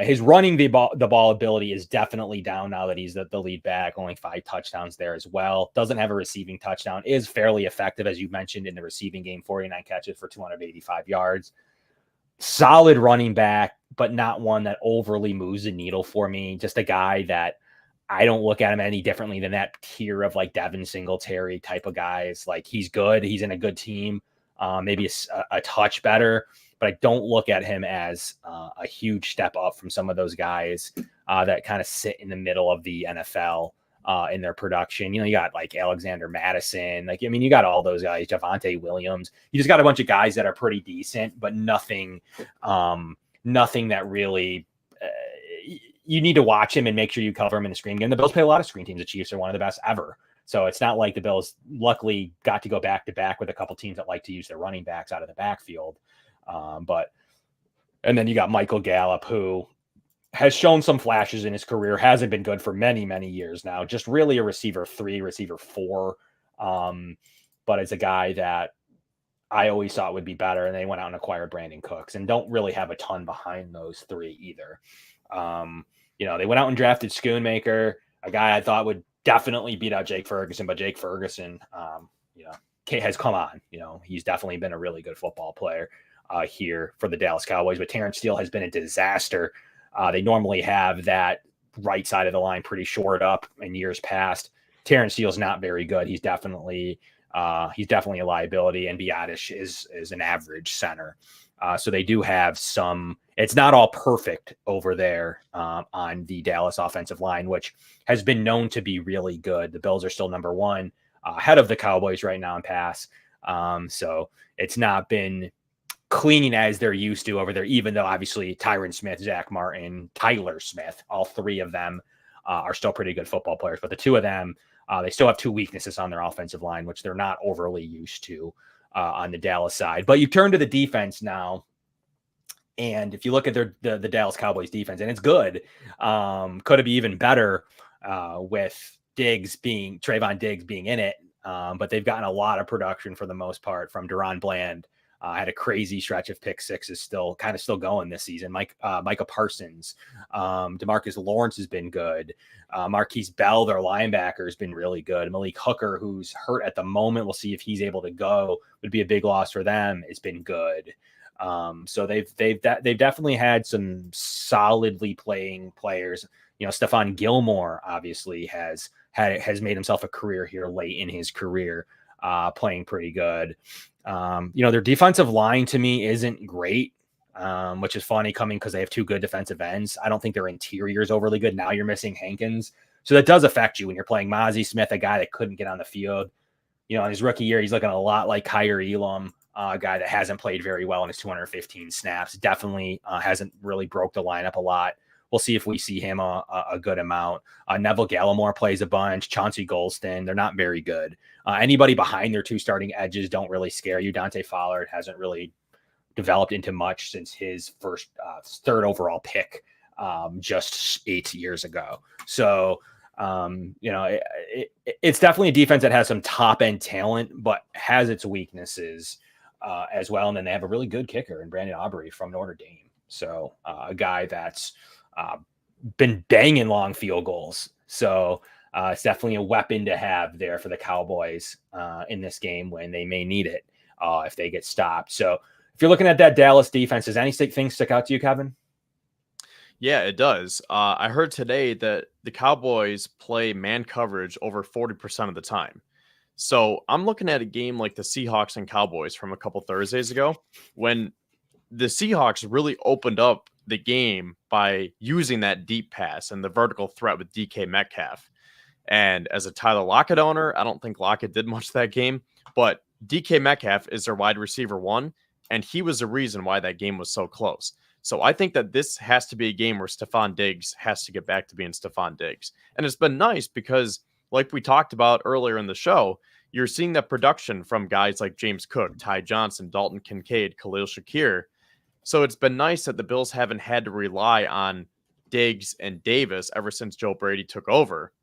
his running the ball ability is definitely down now that he's the lead back. Only 5 touchdowns there as well. Doesn't have a receiving touchdown. Is fairly effective, as you mentioned, in the receiving game. 49 catches for 285 yards. Solid running back, but not one that overly moves the needle for me. Just a guy that I don't look at him any differently than that tier of Devin Singletary type of guys. He's good. He's in a good team. Maybe a touch better, but I don't look at him as a huge step up from some of those guys that kind of sit in the middle of the NFL in their production. You got like Alexander Madison. You got all those guys, Javonte Williams. You just got a bunch of guys that are pretty decent, but nothing that really you need to watch him and make sure you cover him in the screen game. The Bills play a lot of screen teams. The Chiefs are one of the best ever. So it's not like the Bills luckily got to go back to back with a couple teams that like to use their running backs out of the backfield. And then you got Michael Gallup, who has shown some flashes in his career, hasn't been good for many, many years now. Just really a receiver 3, receiver 4. But it's a guy that I always thought would be better. And they went out and acquired Brandon Cooks and don't really have a ton behind those 3 either. They went out and drafted Schoonmaker, a guy I thought would definitely beat out Jake Ferguson, but Jake Ferguson, has come on. He's definitely been a really good football player here for the Dallas Cowboys, but Terrence Steele has been a disaster. They normally have that right side of the line pretty shored up in years past. Terrence Steele's not very good. He's definitely a liability, and Biadasz is an average center. So they do have some. It's not all perfect over there on the Dallas offensive line, which has been known to be really good. The Bills are still number 1 ahead of the Cowboys right now in pass. So it's not been clean as they're used to over there, even though obviously Tyron Smith, Zach Martin, Tyler Smith, all 3 of them are still pretty good football players. But the 2 of them, they still have 2 weaknesses on their offensive line, which they're not overly used to on the Dallas side. But you turn to the defense now, and if you look at the Dallas Cowboys defense, and it's good, could it be even better with Trayvon Diggs being in it? But they've gotten a lot of production for the most part from Deron Bland. Had a crazy stretch of pick sixes still going this season. Micah Parsons, DeMarcus Lawrence has been good. Marquise Bell, their linebacker, has been really good. Malik Hooker, who's hurt at the moment, we'll see if he's able to go. Would be a big loss for them. It's been good. So they've definitely had some solidly playing players. Stephon Gilmore obviously has made himself a career here late in his career, playing pretty good. Their defensive line to me isn't great, which is funny coming because they have 2 good defensive ends. I don't think their interior is overly good. Now you're missing Hankins. So that does affect you when you're playing Mozzie Smith, a guy that couldn't get on the field. In his rookie year, he's looking a lot like Kyer Elam, a guy that hasn't played very well in his 215 snaps. Definitely hasn't really broke the lineup a lot. We'll see if we see him a good amount. Neville Gallimore plays a bunch. Chauncey Golston, they're not very good. Anybody behind their 2 starting edges don't really scare you. Dante Fowler hasn't really developed into much since his first 3rd overall pick just 8 years ago. So, it's definitely a defense that has some top end talent, but has its weaknesses as well. And then they have a really good kicker in Brandon Aubrey from Notre Dame. So a guy that's been banging long field goals. So it's definitely a weapon to have there for the Cowboys in this game when they may need it if they get stopped. So if you're looking at that Dallas defense, does anything stick out to you, Kevin? Yeah, it does. I heard today that the Cowboys play man coverage over 40% of the time. So I'm looking at a game like the Seahawks and Cowboys from a couple Thursdays ago when the Seahawks really opened up the game by using that deep pass and the vertical threat with DK Metcalf. And as a Tyler Lockett owner, I don't think Lockett did much that game, but DK Metcalf is their wide receiver 1, and he was the reason why that game was so close. So I think that this has to be a game where Stephon Diggs has to get back to being Stephon Diggs. And it's been nice because, like we talked about earlier in the show, you're seeing that production from guys like James Cook, Ty Johnson, Dalton Kincaid, Khalil Shakir. So it's been nice that the Bills haven't had to rely on Diggs and Davis ever since Joe Brady took over.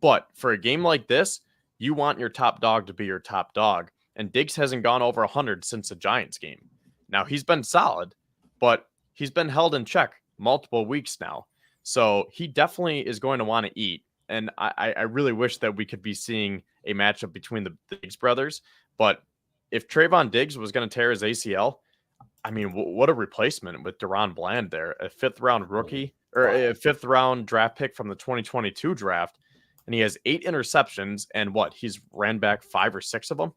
But for a game like this, you want your top dog to be your top dog. And Diggs hasn't gone over 100 since the Giants game. Now, he's been solid, but he's been held in check multiple weeks now. So he definitely is going to want to eat. And I really wish that we could be seeing a matchup between the Diggs brothers. But if Trayvon Diggs was going to tear his ACL, I mean, what a replacement with Deron Bland there, a 5th-round rookie or a 5th-round draft pick from the 2022 draft. And he has 8 interceptions and he's ran back 5 or 6 of them.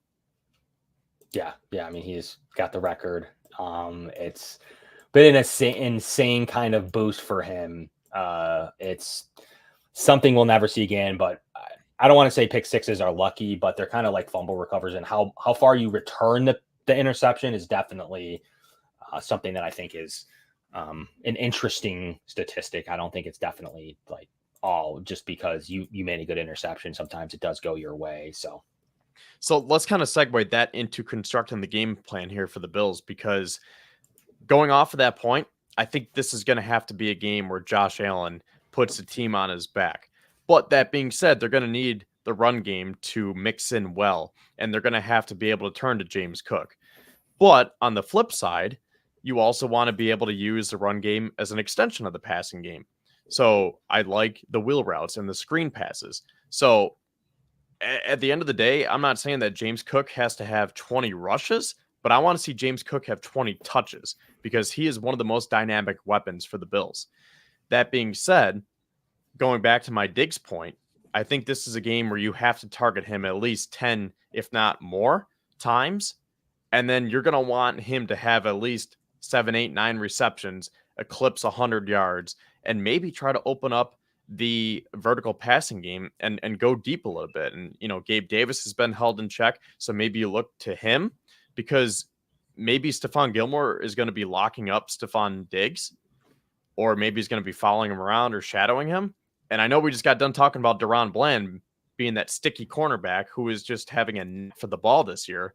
Yeah. I mean, he's got the record. It's been an insane kind of boost for him. It's something we'll never see again, but I don't want to say pick sixes are lucky, but they're kind of like fumble recovers, and how far you return the interception is definitely something that I think is an interesting statistic. I don't think it's definitely like all just because you made a good interception. Sometimes it does go your way. So let's kind of segue that into constructing the game plan here for the Bills, because going off of that point, I think this is going to have to be a game where Josh Allen puts the team on his back. But that being said, they're going to need the run game to mix in well, and they're going to have to be able to turn to James Cook. But on the flip side, you also want to be able to use the run game as an extension of the passing game. So I like the wheel routes and the screen passes. So at the end of the day, I'm not saying that James Cook has to have 20 rushes, but I want to see James Cook have 20 touches because he is one of the most dynamic weapons for the Bills. That being said, going back to my Diggs point, I think this is a game where you have to target him at least 10, if not more times. And then you're going to want him to have at least 7, 8, 9 receptions, eclipse 100 yards, and maybe try to open up the vertical passing game and go deep a little bit. And, Gabe Davis has been held in check. So maybe you look to him, because maybe Stephon Gilmore is going to be locking up Stephon Diggs, or maybe he's going to be following him around or shadowing him. And I know we just got done talking about Deron Bland being that sticky cornerback who is just having a net for the ball this year.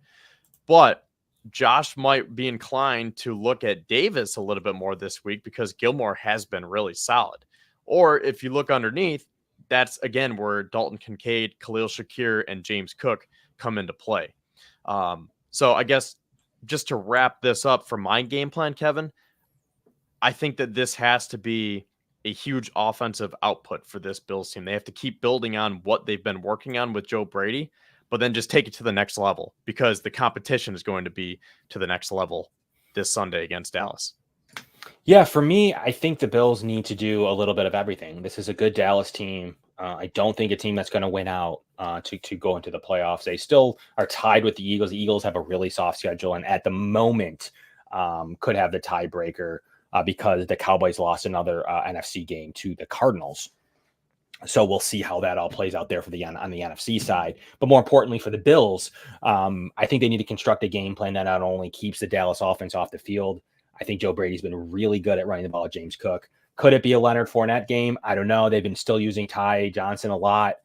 But Josh might be inclined to look at Davis a little bit more this week because Gilmore has been really solid. Or if you look underneath, that's again where Dalton Kincaid, Khalil Shakir, and James Cook come into play. So I guess just to wrap this up for my game plan, Kevin, I think that this has to be a huge offensive output for this Bills team. They have to keep building on what they've been working on with Joe Brady, but then just take it to the next level because the competition is going to be to the next level this Sunday against Dallas. Yeah, for me, I think the Bills need to do a little bit of everything. This is a good Dallas team. I don't think a team that's going to win out to go into the playoffs. They still are tied with the Eagles. The Eagles have a really soft schedule, and at the moment could have the tiebreaker because the Cowboys lost another NFC game to the Cardinals. So we'll see how that all plays out there for on the NFC side. But more importantly for the Bills, I think they need to construct a game plan that not only keeps the Dallas offense off the field. I think Joe Brady's been really good at running the ball at James Cook. Could it be a Leonard Fournette game? I don't know. They've been still using Ty Johnson a lot.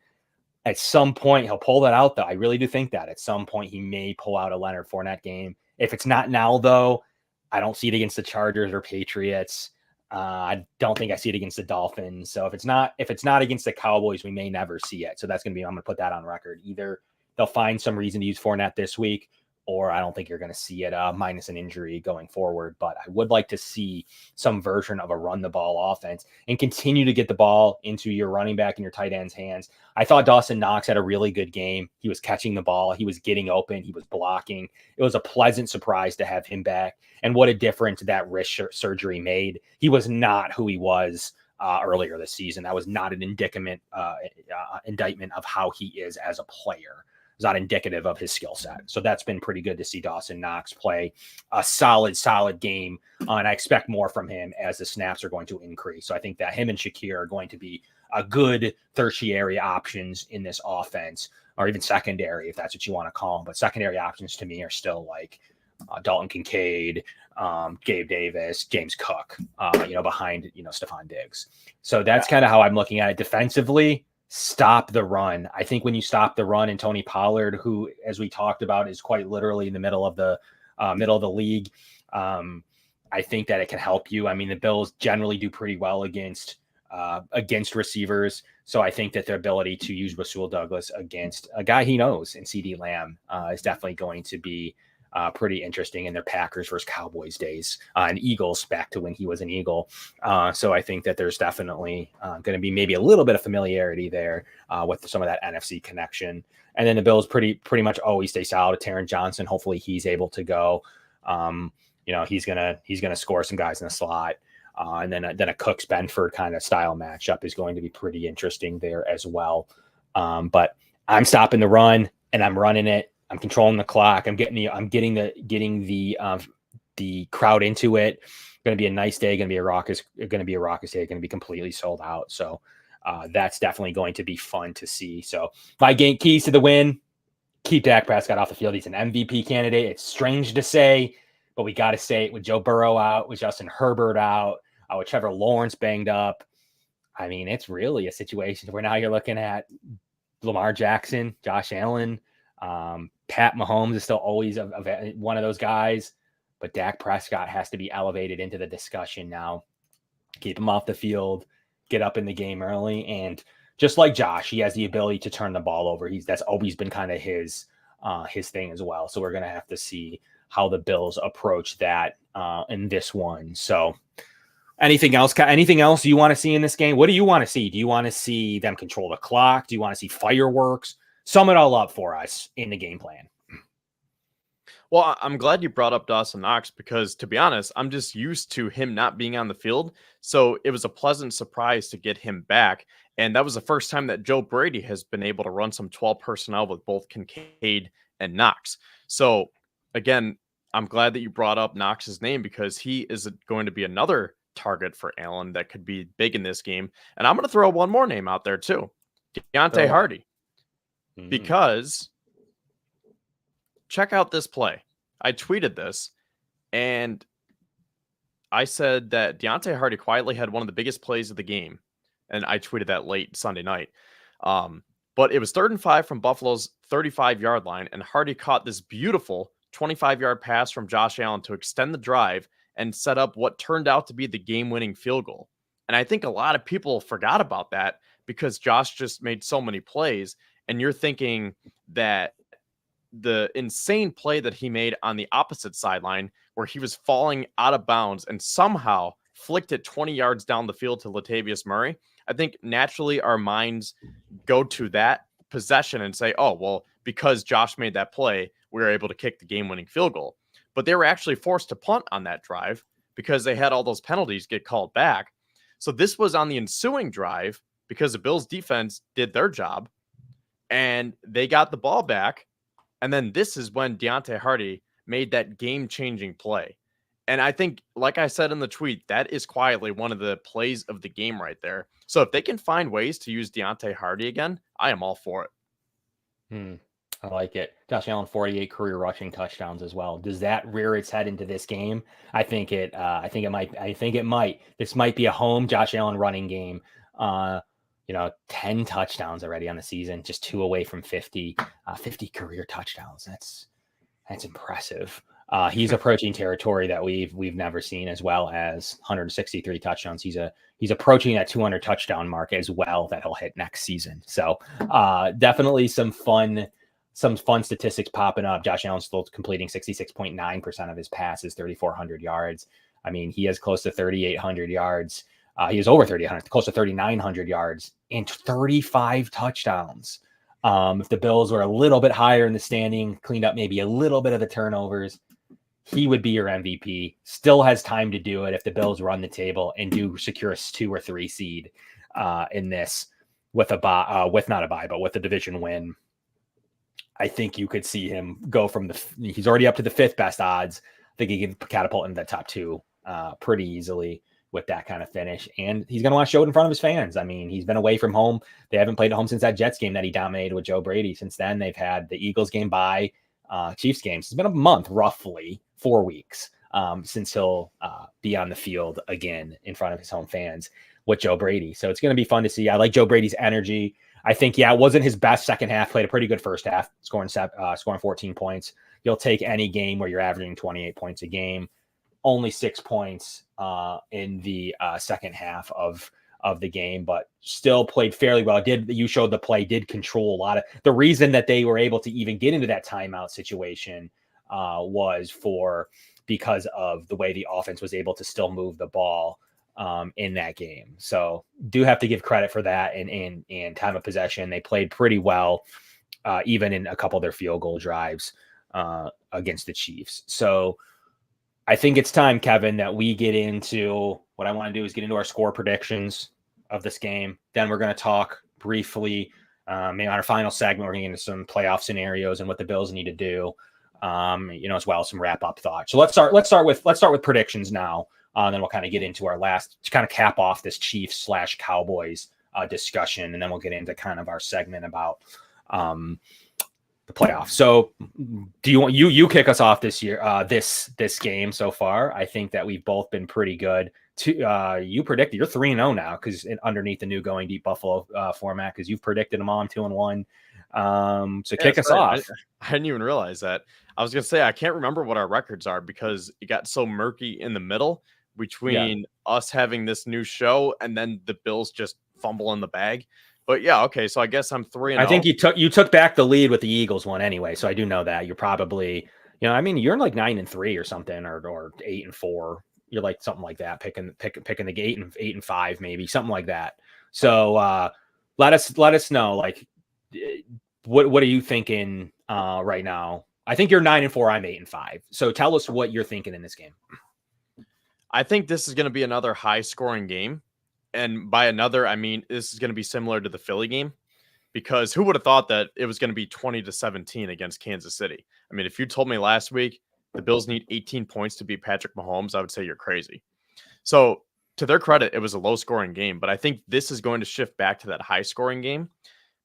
At some point, he'll pull that out, though. I really do think that. At some point, he may pull out a Leonard Fournette game. If it's not now, though, I don't see it against the Chargers or Patriots. I don't think I see it against the Dolphins. So if it's not against the Cowboys, we may never see it. So that's going to be, I'm going to put that on record. Either they'll find some reason to use Fournette this week, or I don't think you're going to see it minus an injury going forward. But I would like to see some version of a run the ball offense and continue to get the ball into your running back and your tight end's hands. I thought Dawson Knox had a really good game. He was catching the ball. He was getting open. He was blocking. It was a pleasant surprise to have him back. And what a difference that wrist surgery made. He was not who he was earlier this season. That was not an indictment of how he is as a player. Not indicative of his skill set. So that's been pretty good to see Dawson Knox play a solid game. And I expect more from him as the snaps are going to increase. So I think that him and Shakir are going to be a good tertiary options in this offense, or even secondary, if that's what you want to call them. But secondary options to me are still like Dalton Kincaid, Gabe Davis, James Cook, behind, Stephon Diggs. So that's kind of how I'm looking at it defensively. Stop the run. I think when you stop the run, and Tony Pollard, who, as we talked about, is quite literally in the middle of the league, I think that it can help you. I mean, the Bills generally do pretty well against receivers, so I think that their ability to use Rasul Douglas against a guy he knows in CD Lamb is definitely going to be pretty interesting in their Packers versus Cowboys days and Eagles back to when he was an Eagle. So I think that there's definitely going to be maybe a little bit of familiarity there with some of that NFC connection. And then the Bills pretty much always stay solid. Taron Johnson, hopefully he's able to go. He's gonna score some guys in the slot. And then a Cooks Benford kind of style matchup is going to be pretty interesting there as well. But I'm stopping the run and I'm running it. I'm controlling the clock. I'm getting the crowd into it. Going to be a nice day. Going to be a raucous day. Going to be completely sold out. So That's definitely going to be fun to see. So my game keys to the win: keep Dak Prescott off the field. He's an MVP candidate. It's strange to say, but we got to say it with Joe Burrow out, with Justin Herbert out, with Trevor Lawrence banged up. I mean, it's really a situation where now you're looking at Lamar Jackson, Josh Allen, Pat Mahomes is still always one of those guys, but Dak Prescott has to be elevated into the discussion now. Keep him off the field, get up in the game early, and just like Josh, he has the ability to turn the ball over. That's always been kind of his thing as well. So we're gonna have to see how the Bills approach that in this one. So anything else you want to see in this game? What do you want to see? Do you want to see them control the clock? Do you want to see fireworks? Sum it all up for us in the game plan. Well, I'm glad you brought up Dawson Knox because, to be honest, I'm just used to him not being on the field. So it was a pleasant surprise to get him back. And that was the first time that Joe Brady has been able to run some 12 personnel with both Kincaid and Knox. So, again, I'm glad that you brought up Knox's name because he is going to be another target for Allen that could be big in this game. And I'm going to throw one more name out there, too. Deontay Hardy. Because check out this play. I tweeted this, and I said that Deontay Hardy quietly had one of the biggest plays of the game, and I tweeted that late Sunday night. But it was 3rd and 5 from Buffalo's 35-yard line, and Hardy caught this beautiful 25-yard pass from Josh Allen to extend the drive and set up what turned out to be the game-winning field goal. And I think a lot of people forgot about that because Josh just made so many plays, and you're thinking that the insane play that he made on the opposite sideline where he was falling out of bounds and somehow flicked it 20 yards down the field to Latavius Murray. I think naturally our minds go to that possession and say, oh, well, because Josh made that play, we were able to kick the game-winning field goal. But they were actually forced to punt on that drive because they had all those penalties get called back. So this was on the ensuing drive because the Bills defense did their job and they got the ball back. And then this is when Deontay Hardy made that game-changing play. And I think, like I said in the tweet, that is quietly one of the plays of the game right there. So if they can find ways to use Deontay Hardy again, I am all for it. I like it. Josh Allen, 48 career rushing touchdowns as well. Does that rear its head into this game? I think it might. This might be a home Josh Allen running game. 10 touchdowns already on the season, just 2 away from 50 career touchdowns. That's impressive. He's approaching territory that we've never seen, as well as 163 touchdowns. He's approaching that 200 touchdown mark as well that he'll hit next season. So definitely some fun statistics popping up. Josh Allen's still completing 66.9% of his passes, 3,400 yards. I mean, he has close to 3,800 yards. He is over 3,800, close to 3,900 yards and 35 touchdowns. If the Bills were a little bit higher in the standing, cleaned up maybe a little bit of the turnovers, he would be your MVP. Still has time to do it if the Bills run the table and do secure a 2 or 3 seed in this with not a bye, but with a division win. I think you could see him go from he's already up to the 5th best odds. I think he can catapult into the top 2 pretty easily with that kind of finish. And he's going to want to show it in front of his fans. I mean, he's been away from home. They haven't played at home since that Jets game that he dominated with Joe Brady. Since then, they've had the Eagles game bye, Chiefs games. It's been a month, roughly 4 weeks since he'll be on the field again in front of his home fans with Joe Brady. So it's going to be fun to see. I like Joe Brady's energy. I think, it wasn't his best second half. Played a pretty good first half, scoring 14 points. You'll take any game where you're averaging 28 points a game. Only 6 points in the second half of the game, but still played fairly well. You showed the play, did control a lot of the reason that they were able to even get into that timeout situation was because of the way the offense was able to still move the ball in that game. So do have to give credit for that and time of possession. They played pretty well, even in a couple of their field goal drives against the Chiefs. So I think it's time, Kevin, that we get into what I want to do is get into our score predictions of this game. Then we're going to talk briefly, maybe on our final segment, we're going to get into some playoff scenarios and what the Bills need to do, as well as some wrap up thoughts. So let's start with predictions now. Then we'll kind of get into our last to kind of cap off this Chiefs/Cowboys discussion, and then we'll get into kind of our segment about the playoffs. So, do you want you kick us off this year? This game so far, I think that we've both been pretty good. You predicted you're 3-0 now because underneath the new Going Deep Buffalo format, because you've predicted them all. I'm 2-1. So kick us off. I didn't even realize that. I was gonna say I can't remember what our records are because it got so murky in the middle between us having this new show and then the Bills just fumble in the bag. But yeah, okay. So I guess I'm 3-0. I think you took back the lead with the Eagles one anyway. So I do know that you're probably, I mean, you're like 9-3 or something, or 8-4. You're like something like that, picking the 8-5, maybe something like that. So let us know, like, what are you thinking right now? I think you're 9-4. I'm 8-5. So tell us what you're thinking in this game. I think this is going to be another high scoring game. And by another, I mean, this is going to be similar to the Philly game, because who would have thought that it was going to be 20-17 against Kansas City? I mean, if you told me last week the Bills need 18 points to beat Patrick Mahomes, I would say you're crazy. So to their credit, it was a low scoring game, but I think this is going to shift back to that high scoring game,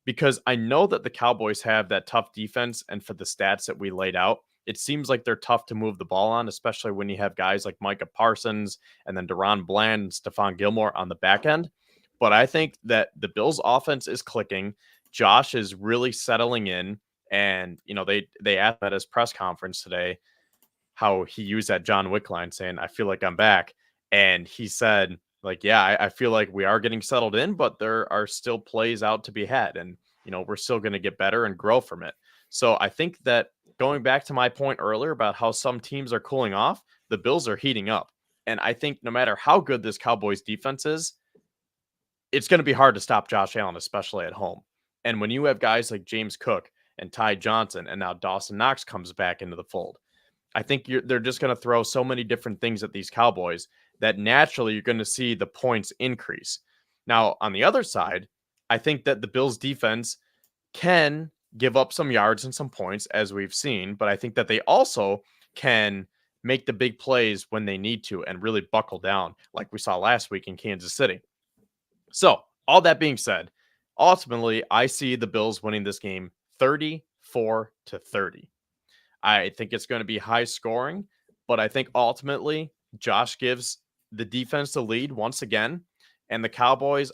because I know that the Cowboys have that tough defense. And for the stats that we laid out, it seems like they're tough to move the ball on, especially when you have guys like Micah Parsons and then Deron Bland and Stephon Gilmore on the back end. But I think that the Bills offense is clicking. Josh is really settling in. And, they asked at his press conference today how he used that John Wick line saying, I feel like I'm back. And he said, like, yeah, I feel like we are getting settled in, but there are still plays out to be had. And, we're still going to get better and grow from it. So I think that going back to my point earlier about how some teams are cooling off, the Bills are heating up. And I think no matter how good this Cowboys defense is, it's going to be hard to stop Josh Allen, especially at home. And when you have guys like James Cook and Ty Johnson, and now Dawson Knox comes back into the fold, I think they're just going to throw so many different things at these Cowboys that naturally you're going to see the points increase. Now, on the other side, I think that the Bills defense can give up some yards and some points, as we've seen, but I think that they also can make the big plays when they need to and really buckle down, like we saw last week in Kansas City. So, all that being said, ultimately, I see the Bills winning this game 34-30. I think it's going to be high scoring, but I think ultimately Josh gives the defense the lead once again, and the Cowboys,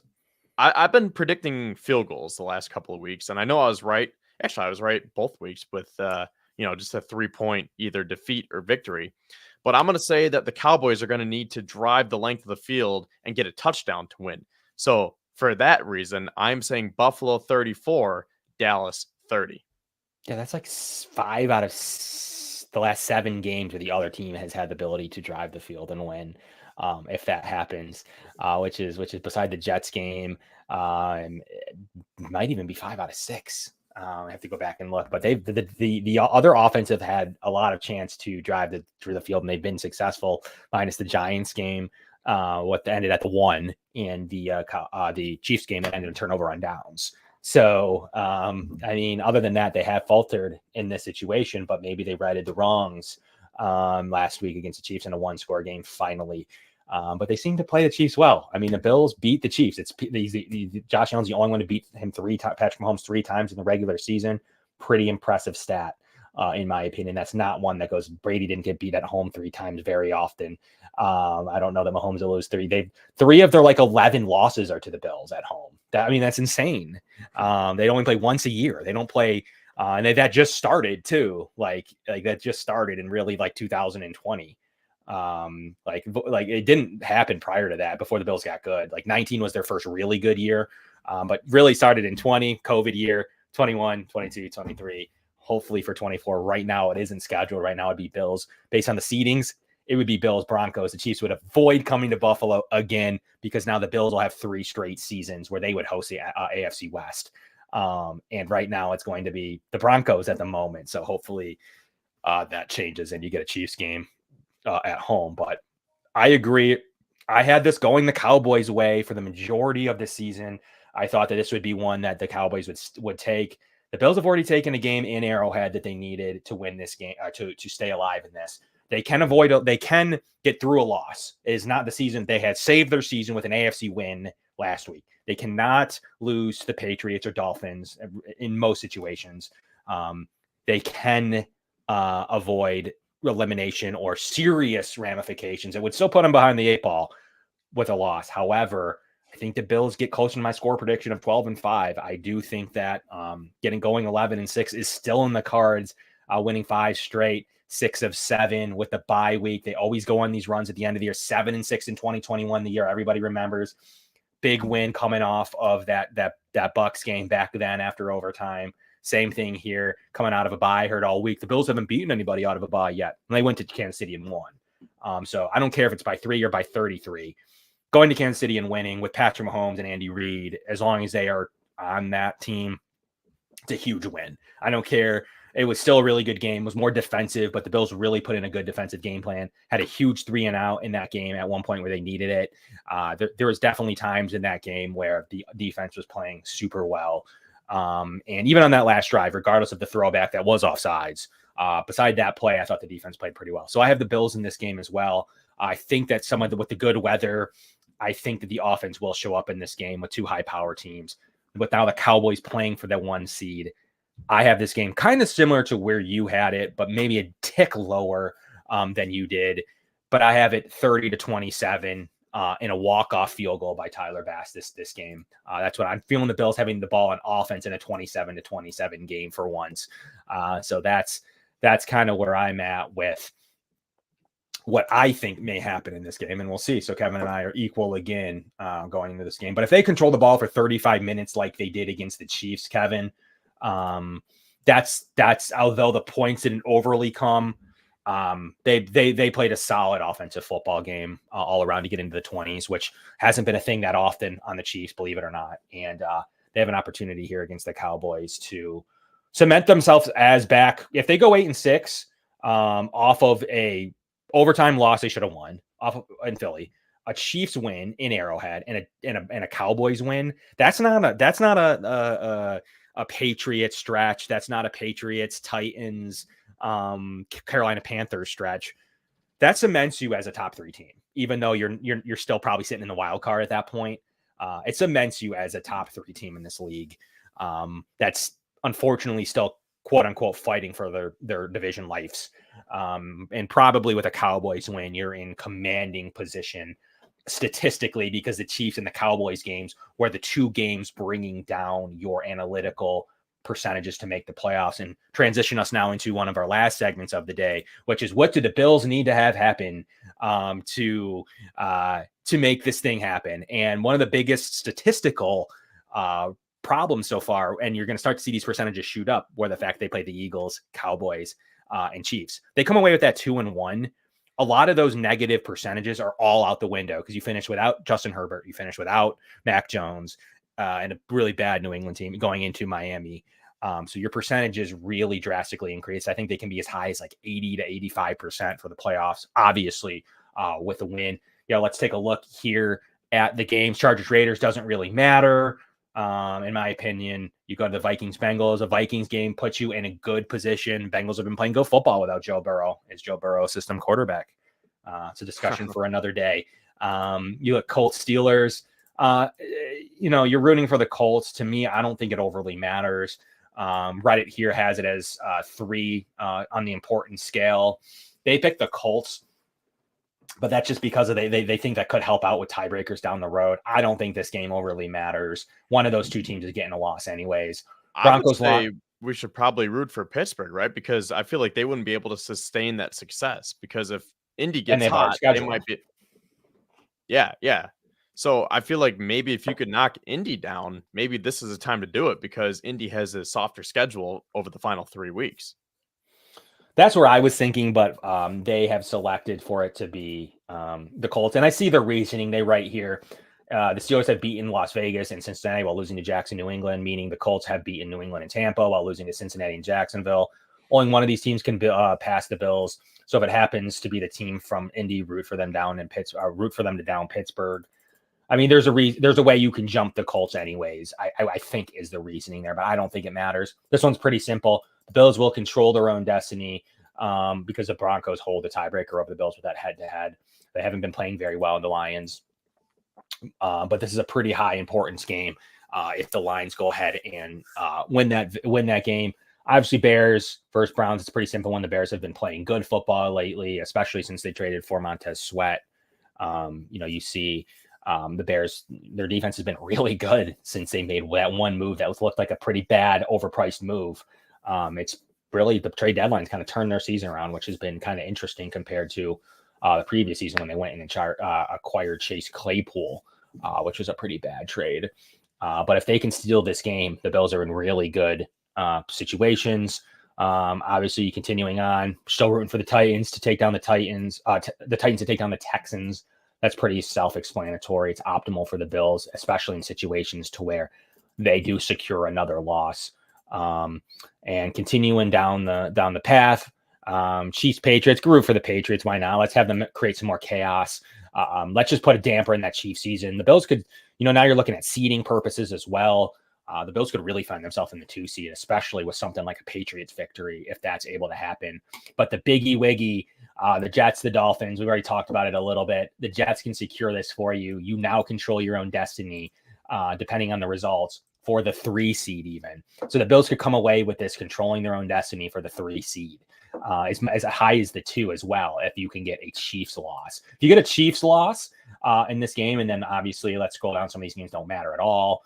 I've been predicting field goals the last couple of weeks, and I know I was right. Actually, I was right both weeks with, just a 3-point either defeat or victory. But I'm going to say that the Cowboys are going to need to drive the length of the field and get a touchdown to win. So for that reason, I'm saying Buffalo 34, Dallas 30. Yeah, that's like 5 out of the last 7 games where the other team has had the ability to drive the field and win. If that happens, which is beside the Jets game, and it might even be 5 out of 6. I have to go back and look, but the other offense have had a lot of chance to drive through the field, and they've been successful, minus the Giants game, what ended at the 1, and the Chiefs game that ended in turnover on downs. So, I mean, other than that, they have faltered in this situation, but maybe they righted the wrongs last week against the Chiefs in a 1-score game finally. But they seem to play the Chiefs well. I mean, the Bills beat the Chiefs. Josh Allen's the only one to beat him Patrick Mahomes 3 times in the regular season. Pretty impressive stat, in my opinion. That's not one that goes, Brady didn't get beat at home 3 times very often. I don't know that Mahomes will lose 3. 3 of their 11 losses are to the Bills at home. That's insane. They only play once a year. They don't play, and that just started too. Like that just started in really 2020. It didn't happen prior to that, before the Bills got good. 19 was their first really good year, but really started in 20, COVID year, 21, 22, 23. Hopefully for 24. Right now it isn't scheduled. Right now it'd be Bills. Based on the seedings, it would be Bills, Broncos. The Chiefs would avoid coming to Buffalo again, because now the Bills will have 3 straight seasons where they would host the AFC West. And right now it's going to be the Broncos at the moment. So hopefully that changes and you get a Chiefs game at home. But I agree. I had this going the Cowboys' way for the majority of the season. I thought that this would be one that the Cowboys would take. The Bills have already taken a game in Arrowhead that they needed to win this game, to stay alive in this. They can get through a loss. It is not the season. They had saved their season with an AFC win last week. They cannot lose to the Patriots or Dolphins in most situations. They can avoid elimination or serious ramifications. It would still put them behind the 8 ball with a loss. However, I think the Bills get closer to my score prediction of 12-5. I do think that going 11-6 is still in the cards. Winning 5 straight, 6 of 7 with the bye week. They always go on these runs at the end of the year. 7-6 in 2021, the year everybody remembers. Big win coming off of that Bucs game back then after overtime. Same thing here, coming out of a bye. I heard all week the Bills haven't beaten anybody out of a bye yet. And they went to Kansas City and won. So I don't care if it's by 3 or by 33. Going to Kansas City and winning with Patrick Mahomes and Andy Reid, as long as they are on that team, it's a huge win. I don't care. It was still a really good game. It was more defensive, but the Bills really put in a good defensive game plan. Had a huge 3-and-out in that game at one point where they needed it. There was definitely times in that game where the defense was playing super well. And even on that last drive, regardless of the throwback that was offsides, beside that play, I thought the defense played pretty well. So I have the Bills in this game as well. I think that with the good weather, I think that the offense will show up in this game with 2 high-power teams. With now the Cowboys playing for the 1 seed, I have this game kind of similar to where you had it, but maybe a tick lower than you did. But I have it 30-27 in a walk-off field goal by Tyler Bass this game. That's what I'm feeling, the Bills having the ball on offense in a 27-27 game for once. So that's kind of where I'm at with what I think may happen in this game, and we'll see. So Kevin and I are equal again going into this game. But if they control the ball for 35 minutes like they did against the Chiefs, Kevin, that's although the points didn't overly come, they played a solid offensive football game all around to get into the 20s, which hasn't been a thing that often on the Chiefs, believe it or not. And they have an opportunity here against the Cowboys to cement themselves as back. If they go 8-6 off of a overtime loss, they should have won in Philly. A Chiefs win in Arrowhead and a Cowboys win. That's not a Patriots stretch. That's not a Patriots, Titans, Carolina Panthers stretch. That cements you as a top 3 team, even though you're still probably sitting in the wild card at that point. It cements you as a top 3 team in this league. That's unfortunately still quote unquote fighting for their division lives. And probably with a Cowboys win, you're in commanding position statistically, because the Chiefs and the Cowboys games were the 2 games bringing down your analytical percentages to make the playoffs. And transition us now into one of our last segments of the day, which is, what do the Bills need to have happen to make this thing happen? And one of the biggest statistical problems so far, and you're going to start to see these percentages shoot up, where the fact they play the Eagles, Cowboys, and Chiefs. They come away with that 2-1. A lot of those negative percentages are all out the window, because you finish without Justin Herbert, you finish without Mac Jones, and a really bad New England team going into Miami. So your percentages really drastically increase. I think they can be as high as like 80-85% for the playoffs, obviously, with a win. Let's take a look here at the games. Chargers Raiders doesn't really matter. In my opinion, you go to the Vikings Bengals. A Vikings game puts you in a good position. Bengals have been playing good football without Joe Burrow. Is Joe Burrow a system quarterback? It's a discussion for another day. You look Colts Steelers. You're rooting for the Colts. To me, I don't think it overly matters. Reddit here has it as 3 on the important scale. They picked the Colts, but that's just because they think that could help out with tiebreakers down the road. I don't think this game overly matters. One of those 2 teams is getting a loss anyways. Broncos we should probably root for Pittsburgh, right? Because I feel like they wouldn't be able to sustain that success, because if Indy gets hot, they might be. Yeah. So I feel like maybe if you could knock Indy down, maybe this is a time to do it, because Indy has a softer schedule over the final 3 weeks. That's where I was thinking, but they have selected for it to be the Colts. And I see the reasoning. They write here, the Steelers have beaten Las Vegas and Cincinnati while losing to Jackson, New England, meaning the Colts have beaten New England and Tampa while losing to Cincinnati and Jacksonville. Only one of these teams can pass the Bills. So if it happens to be the team from Indy, root for them down in Pittsburgh, root for them to down Pittsburgh. I mean, there's a way you can jump the Colts anyways, I think is the reasoning there, but I don't think it matters. This one's pretty simple. The Bills will control their own destiny because the Broncos hold the tiebreaker over the Bills with that head-to-head. They haven't been playing very well in the Lions. But this is a pretty high importance game if the Lions go ahead and win that game. Obviously, Bears versus Browns. It's a pretty simple one. The Bears have been playing good football lately, especially since they traded for Montez Sweat. You see the Bears, their defense has been really good since they made that one move that looked like a pretty bad, overpriced move. It's really the trade deadline's kind of turned their season around, which has been kind of interesting compared to the previous season when they went in and acquired Chase Claypool, which was a pretty bad trade. But if they can steal this game, the Bills are in really good situations. Obviously, continuing on, still rooting for the Titans to take down the Titans. The Titans to take down the Texans. That's pretty self-explanatory. It's optimal for the Bills, especially in situations to where they do secure another loss. And continuing down the path, Chiefs Patriots, root for the Patriots. Why not? Let's have them create some more chaos. Let's just put a damper in that Chiefs season. The Bills could, now you're looking at seeding purposes as well. The Bills could really find themselves in the 2 seed, especially with something like a Patriots victory, if that's able to happen. But the biggie wiggy, the Jets, the Dolphins, we've already talked about it a little bit. The Jets can secure this for you. You now control your own destiny, depending on the results, for the 3 seed even. So the Bills could come away with this controlling their own destiny for the 3 seed. As high as the 2 as well, if you can get a Chiefs loss. If you get a Chiefs loss in this game, and then obviously let's scroll down, some of these games don't matter at all.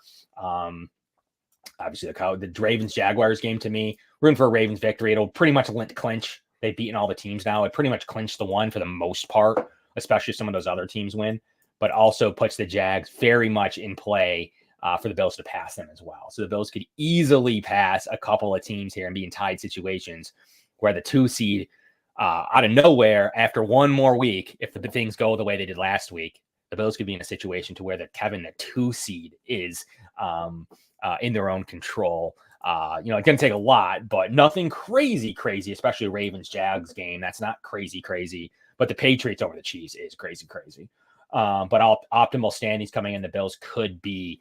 Obviously the Ravens-Jaguars game, to me, rooting for a Ravens victory. It'll pretty much clinch. They've beaten all the teams now. It pretty much clinched the one for the most part, especially if some of those other teams win, but also puts the Jags very much in play for the Bills to pass them as well. So the Bills could easily pass a couple of teams here and be in tied situations where the 2 seed out of nowhere after one more week, if the things go the way they did last week, the Bills could be in a situation to where the 2 seed is in their own control. It's going to take a lot, but nothing crazy, especially Ravens-Jags game. That's not crazy. But the Patriots over the Chiefs is crazy. But optimal standings coming in, the Bills could be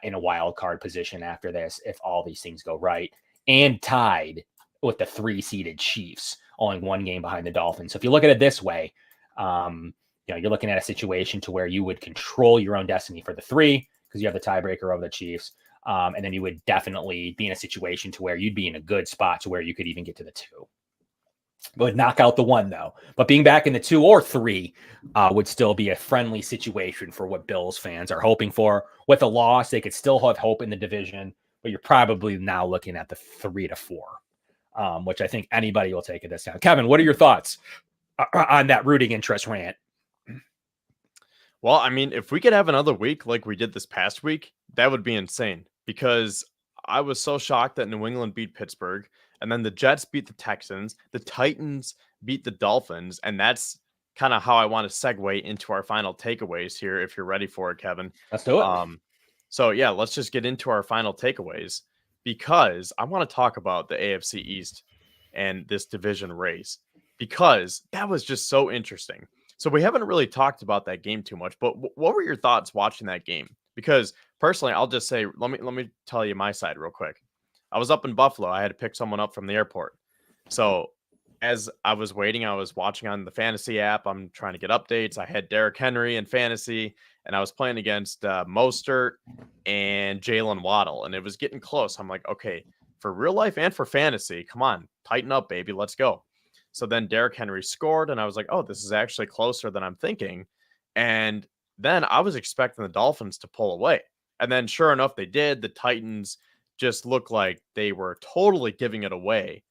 in a wild card position after this if all these things go right, and tied with the 3-seeded Chiefs, only one game behind the Dolphins. So if you look at it this way, you're looking at a situation to where you would control your own destiny for the 3 because you have the tiebreaker over the Chiefs. And then you would definitely be in a situation to where you'd be in a good spot to where you could even get to the 2. Would knock out the 1 though. But being back in the 2 or 3 would still be a friendly situation for what Bills fans are hoping for. With a loss, they could still have hope in the division, but you're probably now looking at the 3 to 4. Which I think anybody will take at this time. Kevin, what are your thoughts on that rooting interest rant? Well, I mean, if we could have another week like we did this past week, that would be insane, because I was so shocked that New England beat Pittsburgh, and then the Jets beat the Texans, the Titans beat the Dolphins, and that's kind of how I want to segue into our final takeaways here, if you're ready for it, Kevin. Let's do it. So yeah, let's just get into our final takeaways, because I want to talk about the AFC East and this division race, because that was just so interesting. So we haven't really talked about that game too much, but what were your thoughts watching that game? Because personally, I'll just say, let me tell you my side real quick. I was up in Buffalo. I had to pick someone up from the airport. So as I was waiting, I was watching on the fantasy app. I'm trying to get updates. I had Derrick Henry in fantasy, and I was playing against Mostert and Jalen Waddle, and it was getting close. I'm like, okay, for real life and for fantasy, come on, tighten up, baby. Let's go. So then Derrick Henry scored, and I was like, oh, this is actually closer than I'm thinking. And then I was expecting the Dolphins to pull away. And then sure enough, they did. The Titans just looked like they were totally giving it away.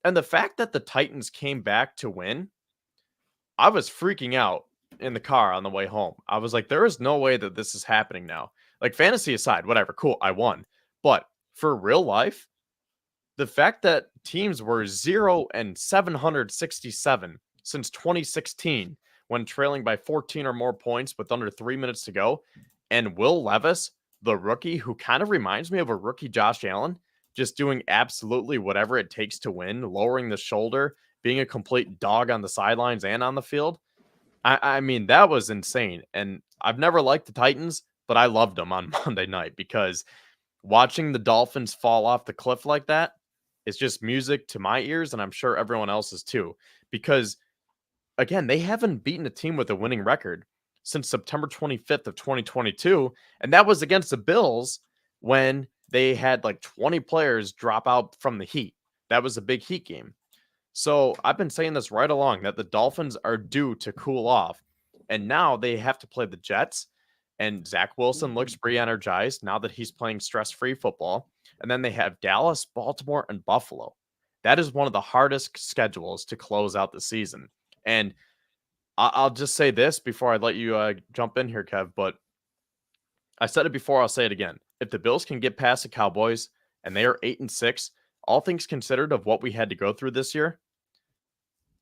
And the fact that the Titans came back to win, I was freaking out in the car on the way home. I was like, there is no way that this is happening now. Like, fantasy aside, whatever, cool, I won. But for real life, the fact that teams were 0-767 since 2016 when trailing by 14 or more points with under 3 minutes to go, and Will Levis, the rookie, who kind of reminds me of a rookie Josh Allen, just doing absolutely whatever it takes to win, lowering the shoulder, being a complete dog on the sidelines and on the field. I mean, that was insane. And I've never liked the Titans, but I loved them on Monday night, because watching the Dolphins fall off the cliff like that is just music to my ears, and I'm sure everyone else's too. Because, again, they haven't beaten a team with a winning record since September 25th of 2022, and that was against the Bills when they had like 20 players drop out from the Heat. That was a big Heat game. So I've been saying this right along that the Dolphins are due to cool off, and now they have to play the Jets. And Zach Wilson looks pretty energized now that he's playing stress-free football. And then they have Dallas, Baltimore, and Buffalo. That is one of the hardest schedules to close out the season. And I'll just say this before I let you jump in here, Kev. But I said it before, I'll say it again. If the Bills can get past the Cowboys and they are 8-6, all things considered of what we had to go through this year,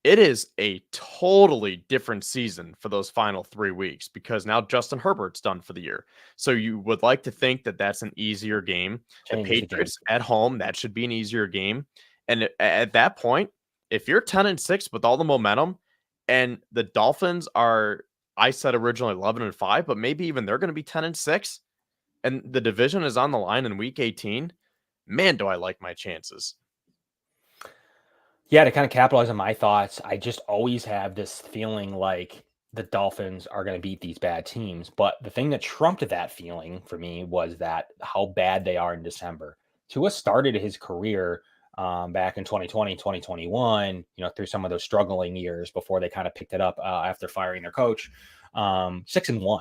it is a totally different season for those final 3 weeks because now Justin Herbert's done for the year. So you would like to think that that's an easier game. The Patriots at home, that should be an easier game. And at that point, if you're 10-6 with all the momentum and the Dolphins are, I said originally 11-5, but maybe even they're going to be 10-6 and the division is on the line in week 18, man, do I like my chances. Yeah, to kind of capitalize on my thoughts, I just always have this feeling like the Dolphins are going to beat these bad teams. But the thing that trumped that feeling for me was that how bad they are in December. Tua started his career back in 2020, 2021, through some of those struggling years before they kind of picked it up after firing their coach, 6-1.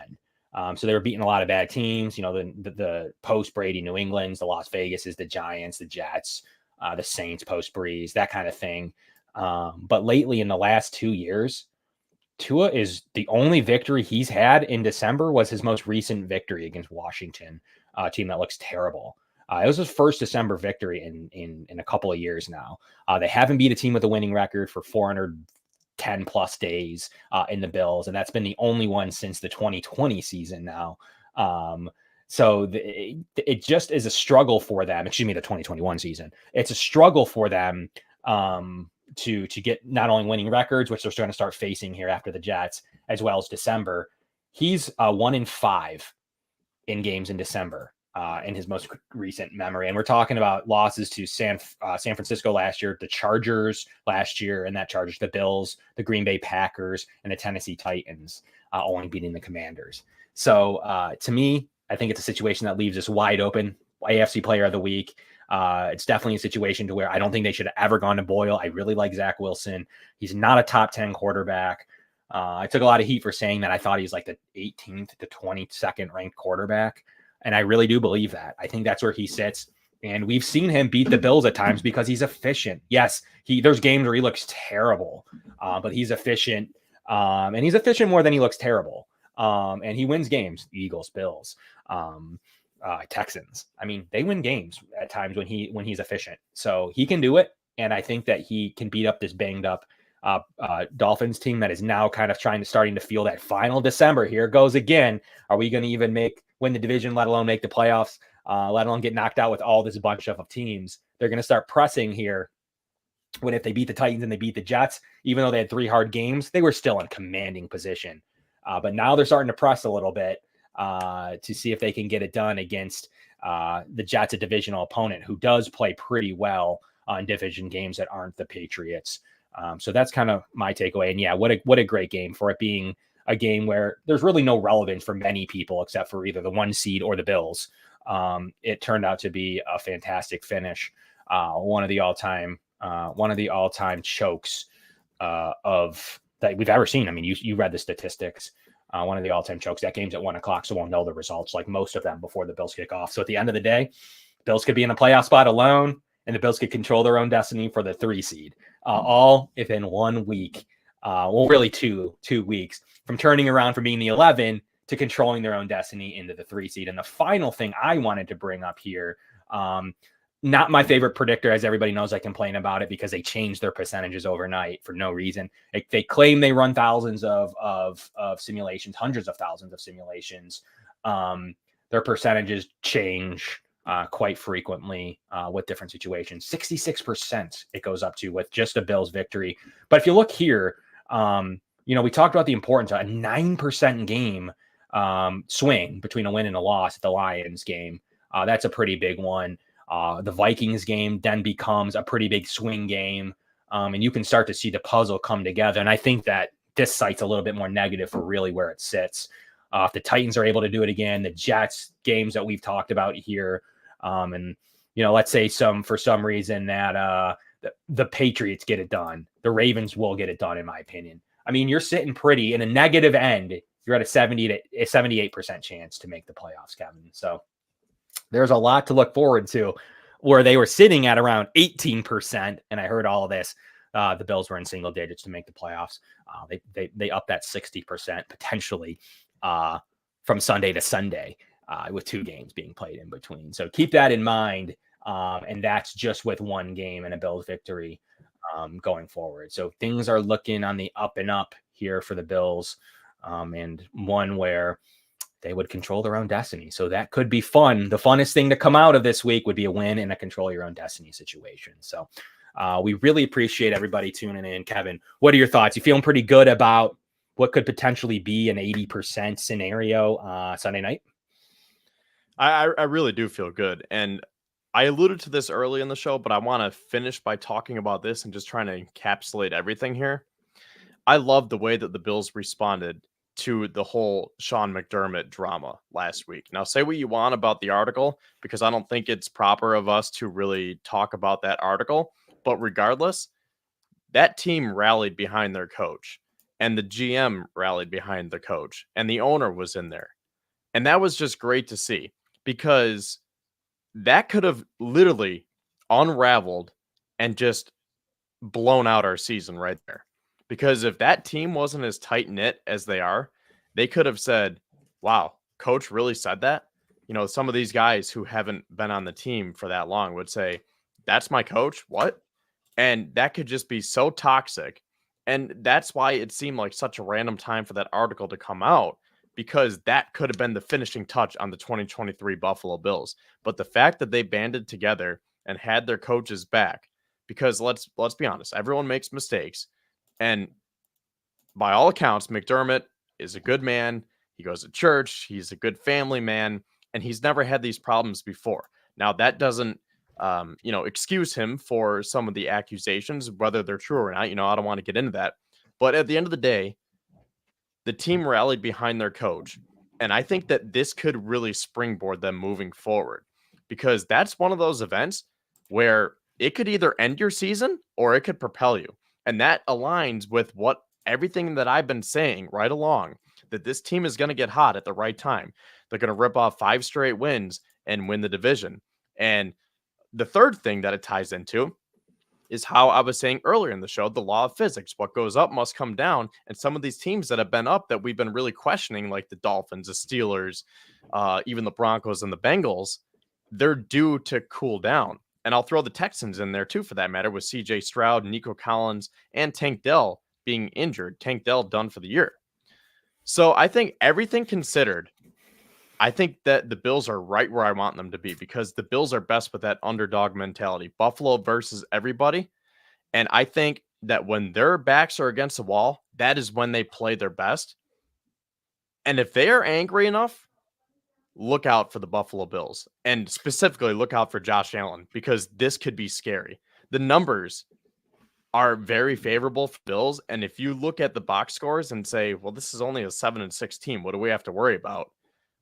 So they were beating a lot of bad teams, the post Brady New England's, the Las Vegas's, the Giants, the Jets, the Saints post Breeze, that kind of thing. But lately in the last 2 years, Tua is the only victory he's had in December was his most recent victory against Washington, a team that looks terrible. It was his first December victory in a couple of years now. They haven't beat a team with a winning record for 410 plus days in the Bills, and that's been the only one since the 2020 season now. So it just is a struggle for them. Excuse me, the 2021 season. It's a struggle for them to get not only winning records, which they're going to start facing here after the Jets, as well as December. He's 1-5 in games in December in his most recent memory, and we're talking about losses to San Francisco last year, the Chargers last year, and that Chargers, the Bills, the Green Bay Packers, and the Tennessee Titans, only beating the Commanders. So to me, I think it's a situation that leaves us wide open. AFC Player of the Week. It's definitely a situation to where I don't think they should have ever gone to Boyle. I really like Zach Wilson. He's not a top 10 quarterback. I took a lot of heat for saying that. I thought he's like the 18th to 22nd ranked quarterback. And I really do believe that. I think that's where he sits. And we've seen him beat the Bills at times because he's efficient. Yes, there's games where he looks terrible, but he's efficient. And he's efficient more than he looks terrible. And he wins games. Eagles, Bills, Texans. I mean, they win games at times when he's efficient. So he can do it. And I think that he can beat up this banged up Dolphins team that is now kind of starting to feel that final December. Here it goes again. Are we going to even win the division, let alone make the playoffs, let alone get knocked out with all this bunch of teams? They're going to start pressing here. When if they beat the Titans and they beat the Jets, even though they had 3 hard games, they were still in commanding position. But now they're starting to press a little bit to see if they can get it done against the Jets, a divisional opponent who does play pretty well in division games that aren't the Patriots. So that's kind of my takeaway. And yeah, what a great game for it being a game where there's really no relevance for many people except for either the 1 seed or the Bills. It turned out to be a fantastic finish. One of the all-time chokes of that we've ever seen. I mean, you read the statistics. One of the all-time chokes. That game's at 1:00, so we'll know the results like most of them before the Bills kick off. So at the end of the day, Bills could be in a playoff spot alone, and the Bills could control their own destiny for the 3 seed, all within 1 week. Well, really two weeks from turning around from being the 11 to controlling their own destiny into the 3 seed. And the final thing I wanted to bring up here, not my favorite predictor, as everybody knows. I complain about it because they changed their percentages overnight for no reason. They claim they run thousands of simulations, hundreds of thousands of simulations. Their percentages change quite frequently with different situations. 66% it goes up to with just a Bills victory. But if you look here, we talked about the importance of a 9% game swing between a win and a loss at the Lions game. That's a pretty big one. The Vikings game then becomes a pretty big swing game. And you can start to see the puzzle come together. And I think that this site's a little bit more negative for really where it sits. If the Titans are able to do it again, the Jets games that we've talked about here, and let's say for some reason that the Patriots get it done, the Ravens will get it done, in my opinion. I mean, you're sitting pretty in a negative end. You're at a 78% chance to make the playoffs, Kevin. So there's a lot to look forward to. Where they were sitting at around 18%, and I heard all of this. The Bills were in single digits to make the playoffs. They upped that 60% potentially from Sunday to Sunday with 2 games being played in between. So keep that in mind, and that's just with 1 game and a Bills victory going forward. So things are looking on the up and up here for the Bills, and one where they would control their own destiny. So that could be fun. The funnest thing to come out of this week would be a win in a control your own destiny situation. So we really appreciate everybody tuning in. Kevin, what are your thoughts? You feeling pretty good about what could potentially be an 80% scenario Sunday night? I really do feel good. And I alluded to this early in the show, but I want to finish by talking about this and just trying to encapsulate everything here. I love the way that the Bills responded to the whole Sean McDermott drama last week. Now, say what you want about the article, because I don't think it's proper of us to really talk about that article. But regardless, that team rallied behind their coach, and the GM rallied behind the coach, and the owner was in there. And that was just great to see, because that could have literally unraveled and just blown out our season right there. Because if that team wasn't as tight knit as they are, they could have said, wow, coach really said that. Some of these guys who haven't been on the team for that long would say, that's my coach. What? And that could just be so toxic. And that's why it seemed like such a random time for that article to come out, because that could have been the finishing touch on the 2023 Buffalo Bills. But the fact that they banded together and had their coaches back, because let's be honest, everyone makes mistakes. And by all accounts, McDermott is a good man. He goes to church. He's a good family man, and he's never had these problems before. Now, that doesn't, excuse him for some of the accusations, whether they're true or not. I don't want to get into that. But at the end of the day, the team rallied behind their coach. And I think that this could really springboard them moving forward, because that's one of those events where it could either end your season or it could propel you. And that aligns with everything that I've been saying right along, that this team is going to get hot at the right time. They're going to rip off 5 straight wins and win the division. And the third thing that it ties into is how I was saying earlier in the show, the law of physics. What goes up must come down. And some of these teams that have been up that we've been really questioning, like the Dolphins, the Steelers, even the Broncos and the Bengals, they're due to cool down. And I'll throw the Texans in there too, for that matter, with CJ Stroud, Nico Collins, and Tank Dell being injured. Tank Dell done for the year. So I think everything considered, I think that the Bills are right where I want them to be, because the Bills are best with that underdog mentality. Buffalo versus everybody. And I think that when their backs are against the wall, that is when they play their best. And if they are angry enough, look out for the Buffalo Bills, and specifically look out for Josh Allen, because this could be scary. The numbers are very favorable for Bills. And if you look at the box scores and say, well, this is only a 7-6 team, what do we have to worry about?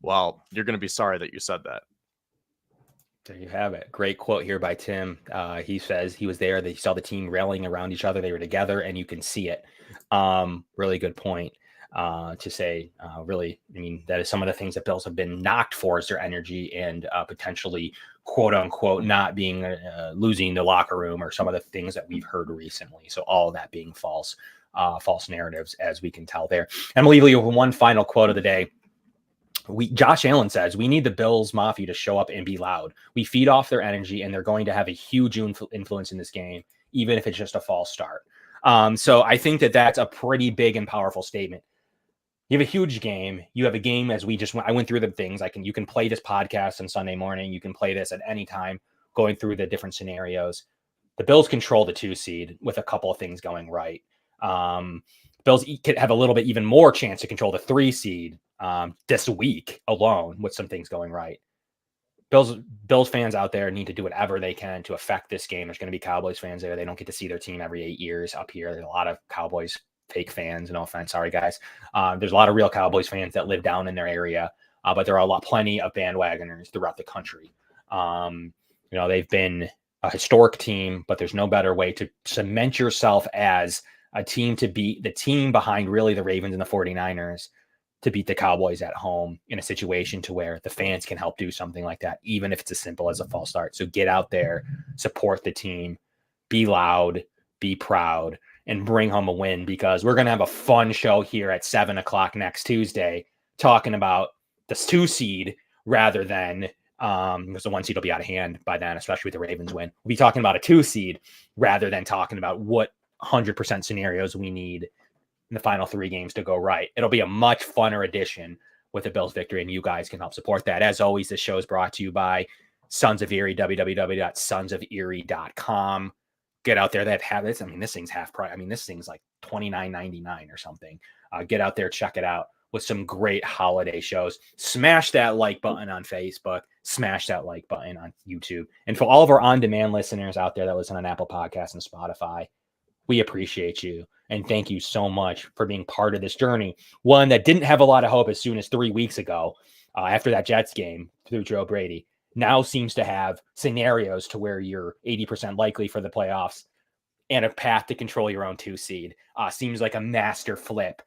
Well, you're going to be sorry that you said that. There you have it. Great quote here by Tim. He says he was there. They saw the team rallying around each other. They were together, and you can see it. Really good point to say. Really, I mean, that is some of the things that Bills have been knocked for, is their energy and potentially, quote unquote, not being losing the locker room, or some of the things that we've heard recently. So all of that being false narratives, as we can tell there. And we'll leave you with one final quote of the day. Josh Allen says, we need the Bills Mafia to show up and be loud. We feed off their energy, and they're going to have a huge influence in this game, even if it's just a false start. So I think that that's a pretty big and powerful statement. You have a huge game. You have a game, as I went through the things. You can play this podcast on Sunday morning. You can play this at any time, going through the different scenarios. The Bills control the 2 seed with a couple of things going right. Bills could have a little bit even more chance to control the 3 seed this week alone, with some things going right. Bills fans out there need to do whatever they can to affect this game. There's going to be Cowboys fans there. They don't get to see their team every 8 years up here. There's a lot of Cowboys fake fans. No offense. Sorry, guys. There's a lot of real Cowboys fans that live down in their area, but there are plenty of bandwagoners throughout the country. They've been a historic team, but there's no better way to cement yourself as a team to beat the team behind really the Ravens and the 49ers, to beat the Cowboys at home in a situation to where the fans can help do something like that, even if it's as simple as a false start. So get out there, support the team, be loud, be proud, and bring home a win, because we're going to have a fun show here at 7:00 next Tuesday talking about the 2 seed rather than because the 1 seed will be out of hand by then, especially with the Ravens win. We'll be talking about a 2 seed rather than talking about what 100% scenarios we need in the final 3 games to go right. It'll be a much funner edition with the Bills victory, and you guys can help support that. As always, this show is brought to you by Sons of Erie, www.sonsoferie.com. Get out there. That have this. I mean, this thing's half price. I mean, this thing's like $29.99 or something. Get out there, check it out with some great holiday shows. Smash that like button on Facebook. Smash that like button on YouTube. And for all of our on-demand listeners out there that listen on Apple Podcasts and Spotify, we appreciate you. And thank you so much for being part of this journey. One that didn't have a lot of hope as soon as 3 weeks ago, after that Jets game through Joe Brady, now seems to have scenarios to where you're 80% likely for the playoffs and a path to control your own 2 seed. Seems like a master flip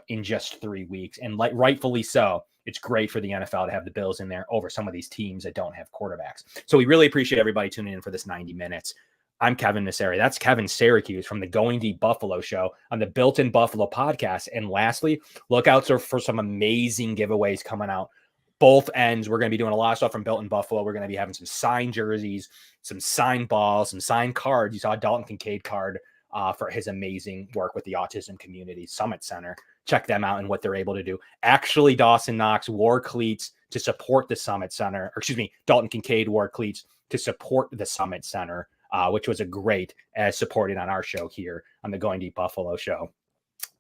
in just 3 weeks. And rightfully so. It's great for the NFL to have the Bills in there over some of these teams that don't have quarterbacks. So we really appreciate everybody tuning in for this 90 minutes. I'm Kevin Nasseri. That's Kevin Syracuse from the Going Deep Buffalo show on the Built in Buffalo podcast. And lastly, look out for some amazing giveaways coming out. Both ends. We're going to be doing a lot of stuff from Built in Buffalo. We're going to be having some signed jerseys, some signed balls, some signed cards. You saw a Dalton Kincaid card for his amazing work with the Autism Community Summit Center. Check them out and what they're able to do. Actually, Dawson Knox wore cleats to support the Summit Center. Or excuse me, Dalton Kincaid wore cleats to support the Summit Center, which was a great, as supported on our show here on the Going Deep Buffalo show.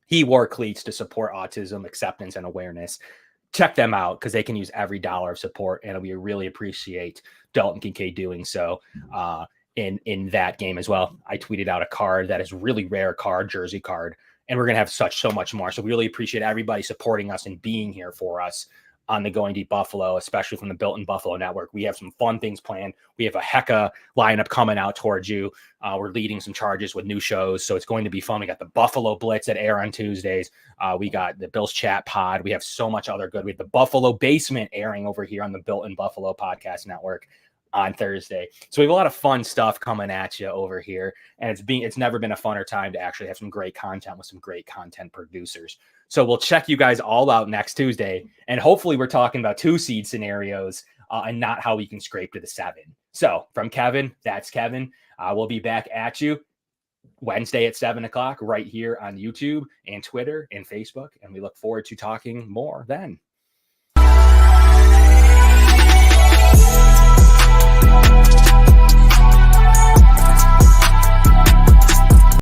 He wore cleats to support autism acceptance and awareness. Check them out because they can use every dollar of support, and we really appreciate Dalton Kincaid doing so in that game as well. I tweeted out a card that is really rare card, jersey card, and we're going to have so much more. So we really appreciate everybody supporting us and being here for us on the Going Deep Buffalo, especially from the Built in Buffalo network. We have some fun things planned. We have a hecka lineup coming out towards you. We're leading some charges with new shows, so it's going to be fun. We got the Buffalo Blitz that air on Tuesdays. We got the Bills Chat Pod. We have so much other good. We have the Buffalo Basement airing over here on the Built in Buffalo podcast network on Thursday. So we have a lot of fun stuff coming at you over here, and it's never been a funner time to actually have some great content with some great content producers. So we'll check you guys all out next Tuesday, and hopefully we're talking about 2 seed scenarios and not how we can scrape to the 7. So from Kevin, that's Kevin. We'll be back at you Wednesday at 7:00 right here on YouTube and Twitter and Facebook, and we look forward to talking more then.